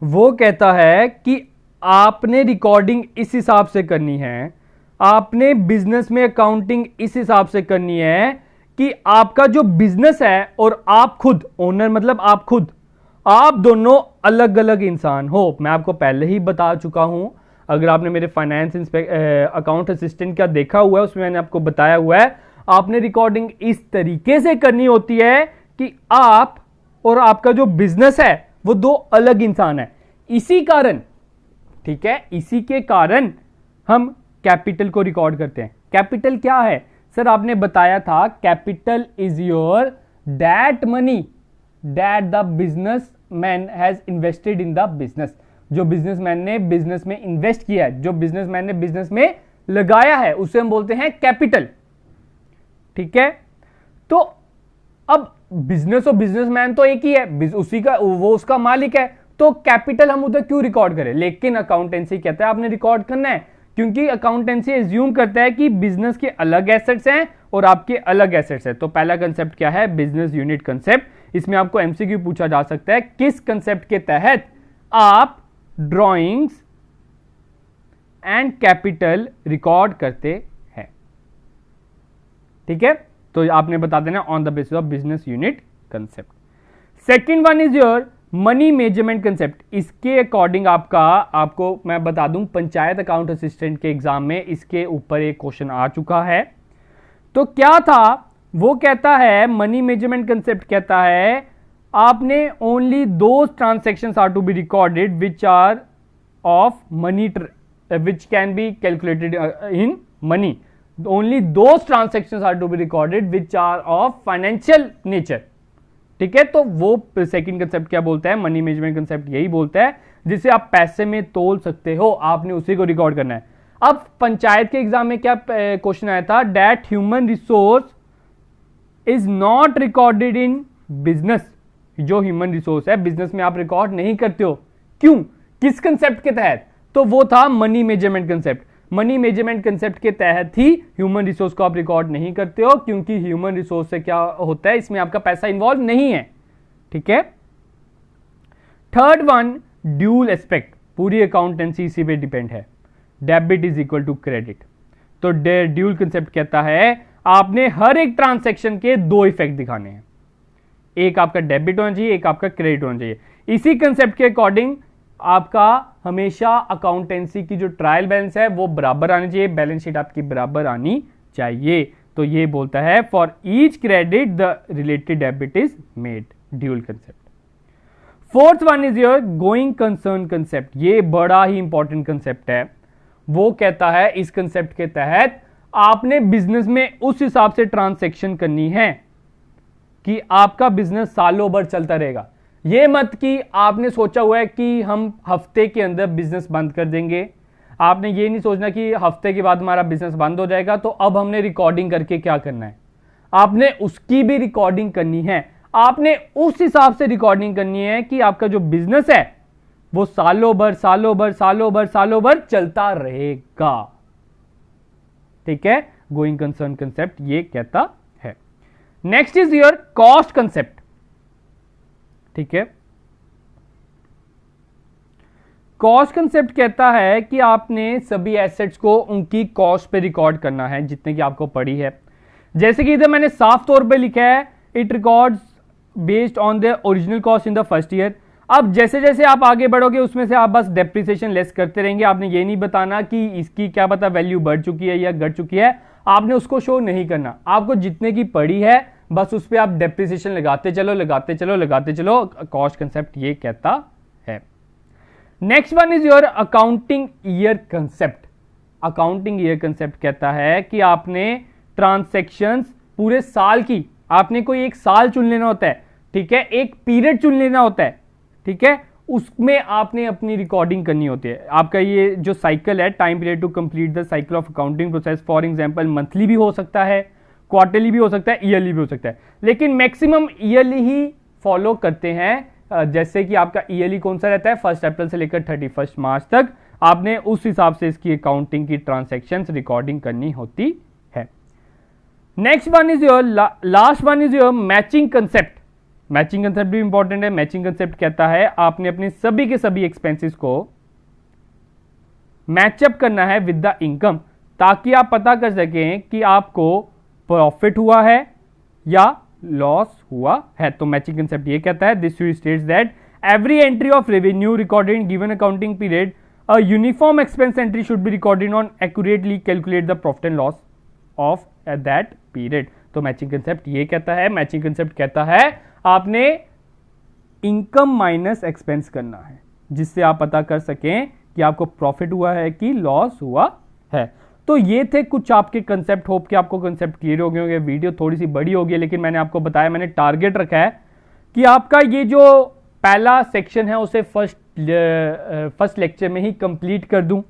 वो कहता है कि आपने रिकॉर्डिंग इस हिसाब से करनी है, आपने बिजनेस में अकाउंटिंग इस हिसाब से करनी है कि आपका जो बिजनेस है और आप खुद ओनर, मतलब आप खुद, आप दोनों अलग अलग इंसान हो। मैं आपको पहले ही बता चुका हूं, अगर आपने मेरे फाइनेंस अकाउंट असिस्टेंट का देखा हुआ है उसमें मैंने आपको बताया हुआ है, आपने रिकॉर्डिंग इस तरीके से करनी होती है कि आप और आपका जो बिजनेस है वो दो अलग इंसान है। इसी कारण, ठीक है, इसी के कारण हम कैपिटल को रिकॉर्ड करते हैं। कैपिटल क्या है सर? आपने बताया था capital is your that money that the business man has invested in the business. जो बिजनेसमैन ने बिजनेस में इन्वेस्ट किया है, जो बिजनेसमैन ने बिजनेस में लगाया है, उसे हम बोलते हैं कैपिटल। ठीक है, तो अब बिजनेस और बिजनेसमैन तो एक ही है, उसी का, वो उसका मालिक है, तो कैपिटल हम उधर क्यों रिकॉर्ड करें? लेकिन अकाउंटेंसी कहता है आपने रिकॉर्ड करना है, क्योंकि अकाउंटेंसी एज्यूम करता है कि बिजनेस के अलग एसेट्स हैं और आपके अलग एसेट्स हैं। तो पहला कंसेप्ट क्या है? Business unit concept. इसमें आपको एमसीक्यू पूछा जा सकता है, किस कंसेप्ट के तहत आप ड्रॉइंग्स एंड कैपिटल रिकॉर्ड करते हैं। ठीक है, तो आपने बता देना on the basis of business unit concept. Second one is your money measurement concept. इसके अकॉर्डिंग आपको मैं बता दूं, पंचायत अकाउंट असिस्टेंट के एग्जाम में इसके ऊपर एक क्वेश्चन आ चुका है। तो क्या था? वो कहता है, मनी मेजरमेंट कंसेप्ट कहता है आपने only those transactions are to be recorded which are of money, which can be calculated in money. Only those transactions are to be recorded which are of financial nature. ठीक है, तो वो second concept क्या बोलता है? Money management concept यही बोलता है जिसे आप पैसे में तोल सकते हो, आपने उसी को रिकॉर्ड करना है। अब पंचायत के एग्जाम में क्या क्वेश्चन आया था? That human resource is not recorded in business. जो ह्यूमन रिसोर्स है बिजनेस में आप रिकॉर्ड नहीं करते हो, क्यों? किस कंसेप्ट के तहत? तो वो था money measurement concept. Money measurement concept के तहत ही ह्यूमन रिसोर्स को आप रिकॉर्ड नहीं करते हो, क्योंकि ह्यूमन रिसोर्स से क्या होता है, इसमें आपका पैसा इन्वॉल्व नहीं है। ठीक है, थर्ड वन, ड्यूल एस्पेक्ट। पूरी अकाउंटेंसी इसी पे डिपेंड है, debit is equal to credit. तो ड्यूल कंसेप्ट कहता है आपने हर एक ट्रांसैक्शन के दो इफेक्ट दिखाने हैं, एक आपका डेबिट होना चाहिए, एक आपका क्रेडिट होना चाहिए। इसी कंसेप्ट के अकॉर्डिंग आपका हमेशा अकाउंटेंसी की जो ट्रायल बैलेंस है वो बराबर आनी चाहिए, बैलेंस शीट आपकी बराबर आनी चाहिए। तो ये बोलता है for each credit the related debit is made, dual concept. Fourth one is your going concern concept. ये बड़ा ही इंपॉर्टेंट कंसेप्ट है। वो कहता है इस कंसेप्ट के तहत आपने बिजनेस में उस हिसाब से ट्रांसैक्शन करनी है कि आपका बिजनेस सालों भर चलता रहेगा। ये मत कि आपने सोचा हुआ है कि हम हफ्ते के अंदर बिजनेस बंद कर देंगे। आपने ये नहीं सोचना कि हफ्ते के बाद हमारा बिजनेस बंद हो जाएगा तो अब हमने रिकॉर्डिंग करके क्या करना है। आपने उसकी भी रिकॉर्डिंग करनी है, आपने उस हिसाब से रिकॉर्डिंग करनी है कि आपका जो बिजनेस है वो सालों भर सालों भर सालों भर सालों भर चलता रहेगा। ठीक है, गोइंग कंसर्न कंसेप्ट ये कहता है। Next is your cost concept. ठीक है, कॉस्ट कंसेप्ट कहता है कि आपने सभी एसेट्स को उनकी कॉस्ट पे रिकॉर्ड करना है जितने की आपको पड़ी है। जैसे कि इधर मैंने साफ तौर पे लिखा है it records based on the original cost in the first year. अब जैसे जैसे आप आगे बढ़ोगे उसमें से आप बस डेप्रिसिएशन लेस करते रहेंगे। आपने ये नहीं बताना कि इसकी क्या पता वैल्यू बढ़ चुकी है या घट चुकी है, आपने उसको शो नहीं करना। आपको जितने की पड़ी है बस उस पर आप डेप्रिसिएशन लगाते चलो लगाते चलो लगाते चलो। कॉस्ट कंसेप्ट ये कहता है। Next one is your accounting year concept. Accounting year concept कहता है कि आपने ट्रांसैक्शंस पूरे साल की, आपने कोई एक साल चुन लेना होता है। ठीक है, एक पीरियड चुन लेना होता है। ठीक है, उसमें आपने अपनी रिकॉर्डिंग करनी होती है। आपका ये जो साइकिल है, time period to complete the cycle of accounting process, for example monthly भी हो सकता है, क्वार्टरली भी हो सकता है, ईयरली भी हो सकता है, लेकिन मैक्सिमम ईयरली ही फॉलो करते हैं। जैसे कि आपका ईयरली कौन सा रहता है, 1 अप्रैल से लेकर 31 मार्च तक। आपने उस हिसाब से इसकी अकाउंटिंग की ट्रांसैक्शंस रिकॉर्डिंग करनी होती है। Next one is your last one is your matching concept. Matching concept भी इंपॉर्टेंट है। मैचिंग कंसेप्ट कहता है आपने अपने सभी के सभी एक्सपेंसेस को मैचअप करना है विद द इनकम, ताकि आप पता कर सकें कि आपको प्रॉफिट हुआ है या लॉस हुआ है। तो मैचिंग कंसेप्ट ये कहता है this states that every entry of revenue recorded in given accounting period a uniform expense entry should be recorded on accurately calculate the profit and loss of at that period. तो matching concept ये कहता है, matching concept कहता है आपने income minus expense करना है, जिससे आप पता कर सकें कि आपको प्रॉफिट हुआ है कि लॉस हुआ है। तो ये थे कुछ आपके कंसेप्ट। होप कि आपको कंसेप्ट क्लियर हो गए होंगे। वीडियो थोड़ी सी बड़ी होगी, लेकिन मैंने आपको बताया, मैंने टारगेट रखा है कि आपका ये जो पहला सेक्शन है उसे फर्स्ट लेक्चर में ही कंप्लीट कर दूं।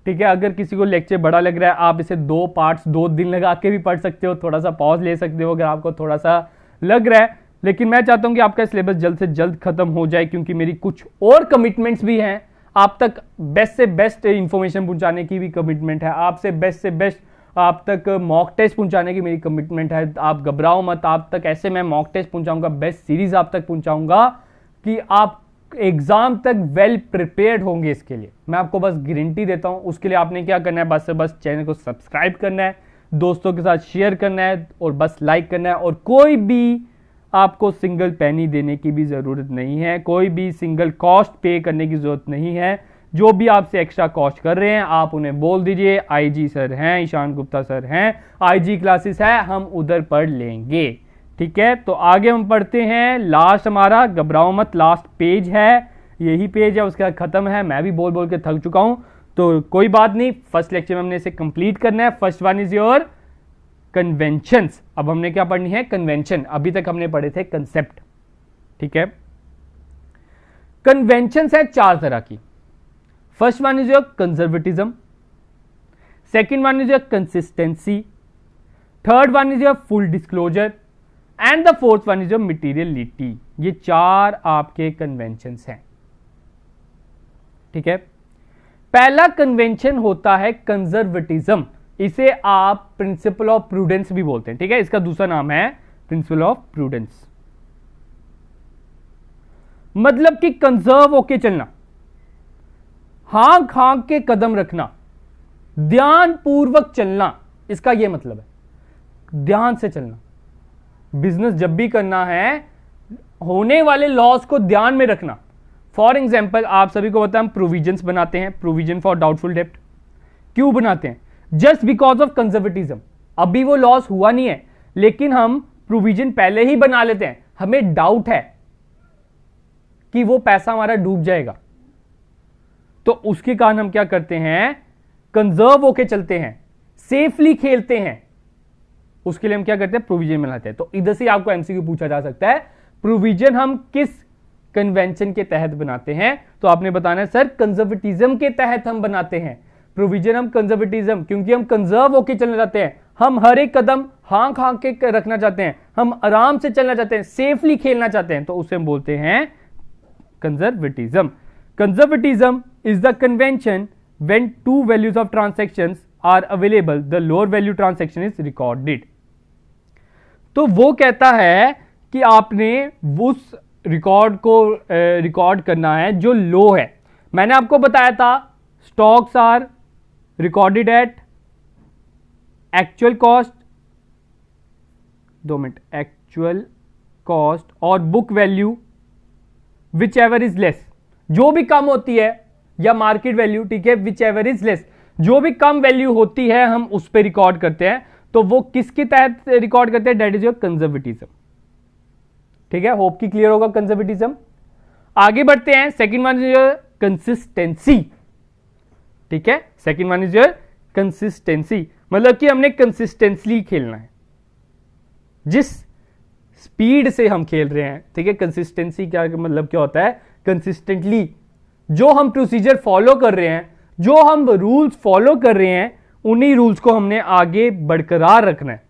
ठीक है, अगर किसी को लेक्चर बड़ा लग रहा है, आप इसे 2 पार्ट्स 2 दिन लगा के भी पढ़ सकते हो, थोड़ा सा पॉज ले सकते हो अगर आपको थोड़ा सा लग रहा है। लेकिन मैं चाहता हूं कि आपका सिलेबस जल्द से जल्द खत्म हो जाए, क्योंकि मेरी कुछ और कमिटमेंट्स भी हैं। आप तक बेस्ट से बेस्ट इंफॉर्मेशन पहुंचाने की भी कमिटमेंट है, आपसे बेस्ट से बेस्ट आप तक मॉक टेस्ट पहुंचाने की मेरी कमिटमेंट है। आप घबराओ मत, आप तक ऐसे मैं मॉक टेस्ट पहुंचाऊंगा, बेस्ट सीरीज आप तक पहुंचाऊंगा कि आप एग्जाम तक वेल प्रिपेयर्ड होंगे। इसके लिए मैं आपको बस गारंटी देता हूं। उसके लिए आपने क्या करना है, बस से बस चैनल को सब्सक्राइब करना है, दोस्तों के साथ शेयर करना है और बस लाइक करना है। और कोई भी आपको सिंगल पैनी देने की भी जरूरत नहीं है, कोई भी सिंगल कॉस्ट पे करने की जरूरत नहीं है। जो भी आपसे एक्स्ट्रा कॉस्ट कर रहे हैं आप उन्हें बोल दीजिए आईजी सर हैं, ईशान गुप्ता सर हैं, आईजी क्लासेस है, हम उधर पढ़ लेंगे। ठीक है, तो आगे हम पढ़ते हैं। लास्ट हमारा, घबराओ मत, लास्ट पेज है, यही पेज है, उसके बाद खत्म है। मैं भी बोल बोल के थक चुका हूं, तो कोई बात नहीं, फर्स्ट लेक्चर में हमने इसे कंप्लीट करना है। First one is your conventions. अब हमने क्या पढ़नी है, कन्वेंशन। अभी तक हमने पढ़े थे कंसेप्ट। ठीक है, कन्वेंशंस है 4 तरह की। First one is your conservatism, second one is your consistency, third one is your full disclosure and the fourth one is your materiality. ये 4 आपके कन्वेंशंस हैं। ठीक है, पहला कन्वेंशन होता है कंजर्वेटिज्म। इसे आप प्रिंसिपल ऑफ प्रूडेंस भी बोलते हैं। ठीक है, इसका दूसरा नाम है प्रिंसिपल ऑफ प्रूडेंस। मतलब कि कंजर्व होके चलना, हाँक हाँक के कदम रखना, ध्यान पूर्वक चलना, इसका यह मतलब है ध्यान से चलना। बिजनेस जब भी करना है, होने वाले लॉस को ध्यान में रखना। फॉर एग्जाम्पल, आप सभी को पता है हम प्रोविजंस बनाते हैं, प्रोविजन फॉर डाउटफुल डेब्ट। क्यों बनाते हैं? Just because of conservatism. अभी वो लॉस हुआ नहीं है, लेकिन हम प्रोविजन पहले ही बना लेते हैं, हमें डाउट है कि वो पैसा हमारा डूब जाएगा, तो उसके कारण हम क्या करते हैं, कंजर्व होके चलते हैं, सेफली खेलते हैं। उसके लिए हम क्या करते हैं, प्रोविजन बनाते हैं। तो इधर से आपको एमसीक्यू पूछा जा सकता है, प्रोविजन हम किस कन्वेंशन के तहत बनाते हैं? तो आपने बताना है सर कंजर्वेटिज्म के तहत हम बनाते हैं प्रोविजन। हम कंजर्वेटिज्म, क्योंकि हम कंजर्व होके चलना चाहते हैं, हम हर एक कदम हाँक हाँक के रखना चाहते हैं, हम आराम से चलना चाहते हैं, सेफली खेलना चाहते हैं, तो उसे हम बोलते हैं conservatism. Conservatism is the convention when 2 values of transactions are available, the lower value transaction is recorded. तो वो कहता है कि आपने उस रिकॉर्ड को रिकॉर्ड करना है जो लो है। मैंने आपको बताया था stocks are recorded at actual cost, 2 minute, actual cost और book value whichever is less, जो भी कम होती है, या मार्केट वैल्यू। ठीक है, विच एवर इज लेस, जो भी कम वैल्यू होती है हम उस पर रिकॉर्ड करते हैं। तो वो किसके तहत रिकॉर्ड करते हैं? That is your conservatism. ठीक है, होप की क्लियर होगा कंजर्वेटिज्म। आगे बढ़ते हैं, second one is your consistency. ठीक है, second one is your consistency, मतलब कि हमने कंसिस्टेंटली खेलना है, जिस स्पीड से हम खेल रहे हैं। ठीक है, कंसिस्टेंसी क्या मतलब क्या होता है? कंसिस्टेंटली जो हम प्रोसीजर फॉलो कर रहे हैं, जो हम रूल्स फॉलो कर रहे हैं, उन्हीं रूल्स को हमने आगे बरकरार रखना है।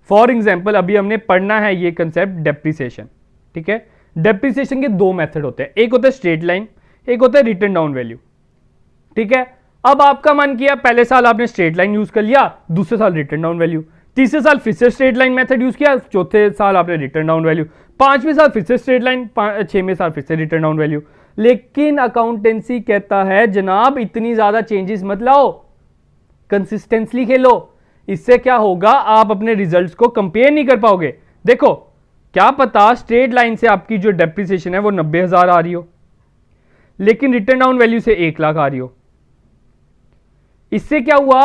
फॉर एग्जाम्पल, अभी हमने पढ़ना है ये कंसेप्ट डेप्रिसिएशन। ठीक है, डेप्रिसिएशन के 2 मेथड होते हैं, एक होता है स्ट्रेट लाइन, एक होता है रिटर्न डाउन वैल्यू। ठीक है, अब आपका मन किया पहले साल आपने स्ट्रेट लाइन यूज कर लिया, दूसरे साल रिटर्न डाउन वैल्यू, तीसरे साल फिर से स्ट्रेट लाइन मेथड यूज किया, चौथे साल आपने रिटर्न डाउन वैल्यू। 5वें साल फिर से स्ट्रेट लाइन, 6वें साल फिर से रिटर्न डाउन वैल्यू। लेकिन अकाउंटेंसी कहता है जनाब इतनी ज्यादा चेंजेस मत लाओ, कंसिस्टेंटली खेलो। इससे क्या होगा, आप अपने रिजल्ट्स को कंपेयर नहीं कर पाओगे। देखो क्या पता स्ट्रेट लाइन से आपकी जो डेप्रिसिएशन है वो 90,000 आ रही हो, लेकिन रिटर्न डाउन वैल्यू से 1 लाख आ रही हो। इससे क्या हुआ,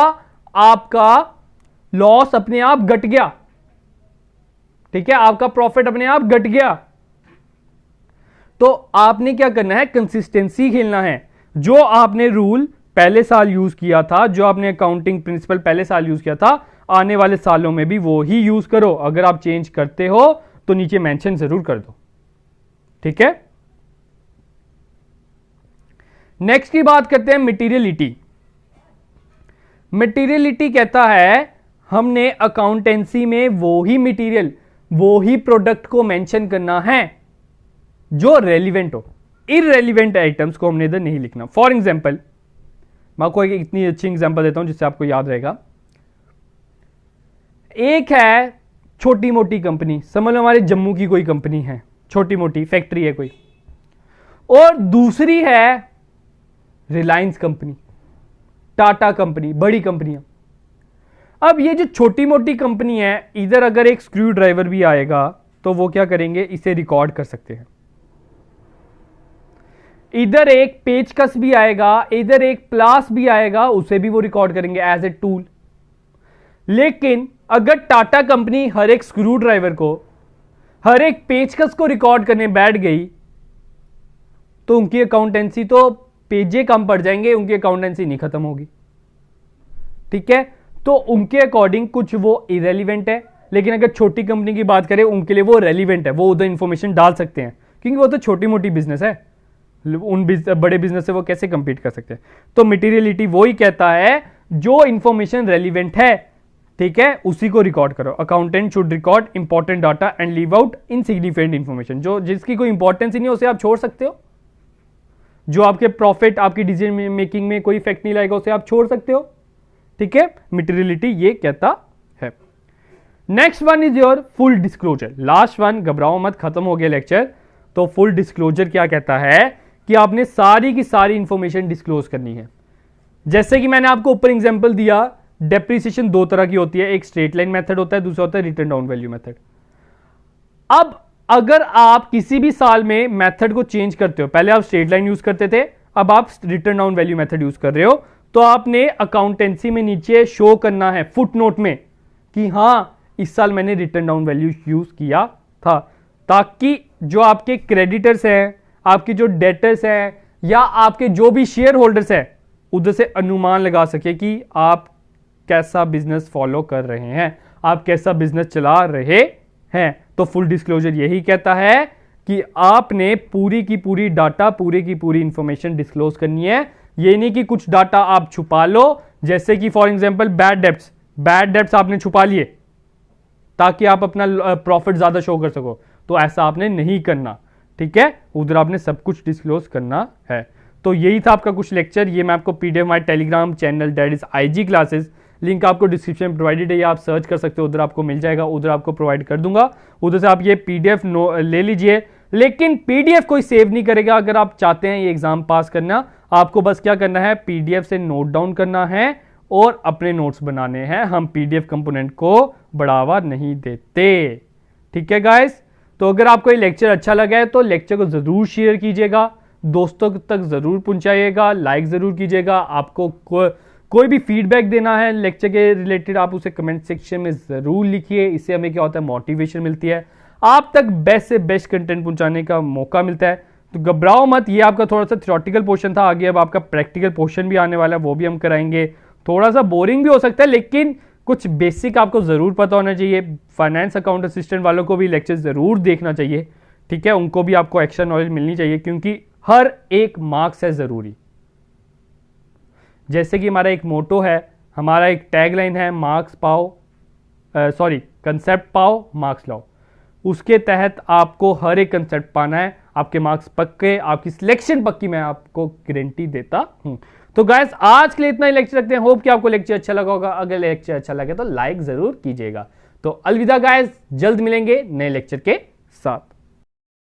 आपका लॉस अपने आप घट गया, ठीक है, आपका प्रॉफिट अपने आप घट गया। तो आपने क्या करना है, कंसिस्टेंसी खेलना है। जो आपने रूल पहले साल यूज किया था, जो आपने अकाउंटिंग प्रिंसिपल पहले साल यूज किया था, आने वाले सालों में भी वो ही यूज करो। अगर आप चेंज करते हो तो नीचे मेंशन जरूर कर दो, ठीक है। नेक्स्ट की बात करते हैं मटेरियलिटी। मटेरियलिटी कहता है हमने अकाउंटेंसी में वो ही मटेरियल, वो ही प्रोडक्ट को मेंशन करना है जो रेलिवेंट हो। इररेलिवेंट आइटम्स को हमने इधर नहीं लिखना। फॉर एग्जांपल मैं आपको एक इतनी अच्छी एग्जांपल देता हूं जिससे आपको याद रहेगा। एक है छोटी मोटी कंपनी, समझ लो हमारे जम्मू की कोई कंपनी है, छोटी मोटी फैक्ट्री है कोई, और दूसरी है रिलायंस कंपनी, टाटा कंपनी, बड़ी कंपनियां। अब ये जो छोटी मोटी कंपनी है, इधर अगर एक स्क्रू ड्राइवर भी आएगा तो वो क्या करेंगे, इसे रिकॉर्ड कर सकते हैं। इधर एक पेचकस भी आएगा, इधर एक प्लास भी आएगा, उसे भी वो रिकॉर्ड करेंगे एज ए टूल। लेकिन अगर टाटा कंपनी हर एक स्क्रू ड्राइवर को, हर एक पेचकस को रिकॉर्ड करने बैठ गई तो उनकी अकाउंटेंसी तो पेजे कम पड़ जाएंगे, उनकी अकाउंटेंसी नहीं खत्म होगी, ठीक है। तो उनके अकॉर्डिंग कुछ वो इरेलीवेंट है, लेकिन अगर छोटी कंपनी की बात करें उनके लिए वो रेलिवेंट है, वो उधर इंफॉर्मेशन डाल सकते हैं, क्योंकि वो तो छोटी मोटी बिजनेस है, उन बड़े बिजनेस से वो कैसे कंपीट कर सकते हैं। तो मटेरियलिटी वो ही कहता है जो इंफॉर्मेशन रेलिवेंट है, ठीक है, उसी को रिकॉर्ड करो। Accountant should record important data and leave out insignificant information. जो जिसकी कोई इंपॉर्टेंस ही नहीं उसे आप छोड़ सकते हो, जो आपके प्रॉफिट, आपकी डिसीजन मेकिंग में कोई इफेक्ट नहीं लाएगा उसे आप छोड़ सकते हो, ठीक है। मटेरियलिटी ये कहता है। Next one is your full disclosure. Last one, घबराओ मत, खत्म हो गया लेक्चर। तो फुल डिस्क्लोजर क्या कहता है कि आपने सारी की सारी इंफॉर्मेशन डिस्क्लोज करनी है। जैसे कि मैंने आपको ऊपर एग्जांपल दिया, डेप्रिसिएशन 2 तरह की होती है, एक स्ट्रेट लाइन मेथड होता है, दूसरा होता है रिटर्न डाउन वैल्यू मेथड। अब अगर आप किसी भी साल में मेथड को चेंज करते हो, पहले आप स्ट्रेट लाइन यूज करते थे, अब आप return down value method use कर रहे हो, तो आपने अकाउंटेंसी में नीचे शो करना है फुट नोट में कि हां इस साल मैंने रिटर्न डाउन वैल्यू यूज किया था, ताकि जो आपके क्रेडिटर्स हैं, आपके जो डेटर्स हैं, या आपके जो भी शेयर होल्डर्स हैं, उधर से अनुमान लगा सके कि आप कैसा बिजनेस फॉलो कर रहे हैं, आप कैसा बिजनेस चला रहे हैं। तो फुल डिस्क्लोजर यही कहता है कि आपने पूरी की पूरी डाटा, पूरी की पूरी इंफॉर्मेशन डिस्क्लोज करनी है। ये नहीं कि कुछ डाटा आप छुपा लो, जैसे कि फॉर एग्जांपल बैड डेब्ट्स आपने छुपा लिए ताकि आप अपना प्रॉफिट ज्यादा शो कर सको, तो ऐसा आपने नहीं करना, ठीक है। उधर आपने सब कुछ डिस्क्लोज करना है। तो यही था आपका कुछ लेक्चर। ये मैं आपको पीडीएफ हमारे Telegram channel that is IG classes, link आपको डिस्क्रिप्शन में प्रोवाइडेड है, आप सर्च कर सकते हो, उधर आपको मिल जाएगा, उधर आपको प्रोवाइड कर दूंगा, उधर से आप ये पीडीएफ ले लीजिए। लेकिन पीडीएफ कोई सेव नहीं करेगा। अगर आप चाहते हैं ये एग्जाम पास करना, आपको बस क्या करना है, पीडीएफ से नोट डाउन करना है और अपने नोट्स बनाने हैं। हम पीडीएफ कंपोनेंट को बढ़ावा नहीं देते, ठीक है गाइस। तो अगर आपको ये लेक्चर अच्छा लगा है तो लेक्चर को जरूर शेयर कीजिएगा, दोस्तों तक जरूर पहुंचाइएगा, लाइक जरूर कीजिएगा। आपको कोई भी फीडबैक देना है लेक्चर के रिलेटेड, आप उसे कमेंट सेक्शन में जरूर लिखिए। इससे हमें क्या होता है, मोटिवेशन मिलती है, आप तक बेस्ट से बेस्ट कंटेंट पहुंचाने का मौका मिलता है। तो घबराओ मत, ये आपका थोड़ा सा थ्योरेटिकल पोर्शन था, आगे अब आपका प्रैक्टिकल पोर्शन भी आने वाला है, वो भी हम कराएंगे। थोड़ा सा बोरिंग भी हो सकता है, लेकिन कुछ बेसिक आपको जरूर पता होना चाहिए। फाइनेंस अकाउंट असिस्टेंट वालों को भी लेक्चर जरूर देखना चाहिए, ठीक है, उनको भी आपको एक्स्ट्रा नॉलेज मिलनी चाहिए, क्योंकि हर एक मार्क्स है जरूरी। जैसे कि हमारा एक मोटो है, हमारा एक टैगलाइन है, मार्क्स पाओ, कंसेप्ट पाओ मार्क्स लाओ। उसके तहत आपको हर एक कंसेप्ट पाना है, आपके मार्क्स पक्के, आपकी सिलेक्शन पक्की, मैं आपको गारंटी देता हूं। तो गाइस आज के लिए इतना ही लेक्चर रखते हैं। होप कि आपको लेक्चर अच्छा लगा होगा। अगर लेक्चर अच्छा लगे तो लाइक जरूर कीजिएगा। तो अलविदा गाइस, जल्द मिलेंगे नए लेक्चर के साथ।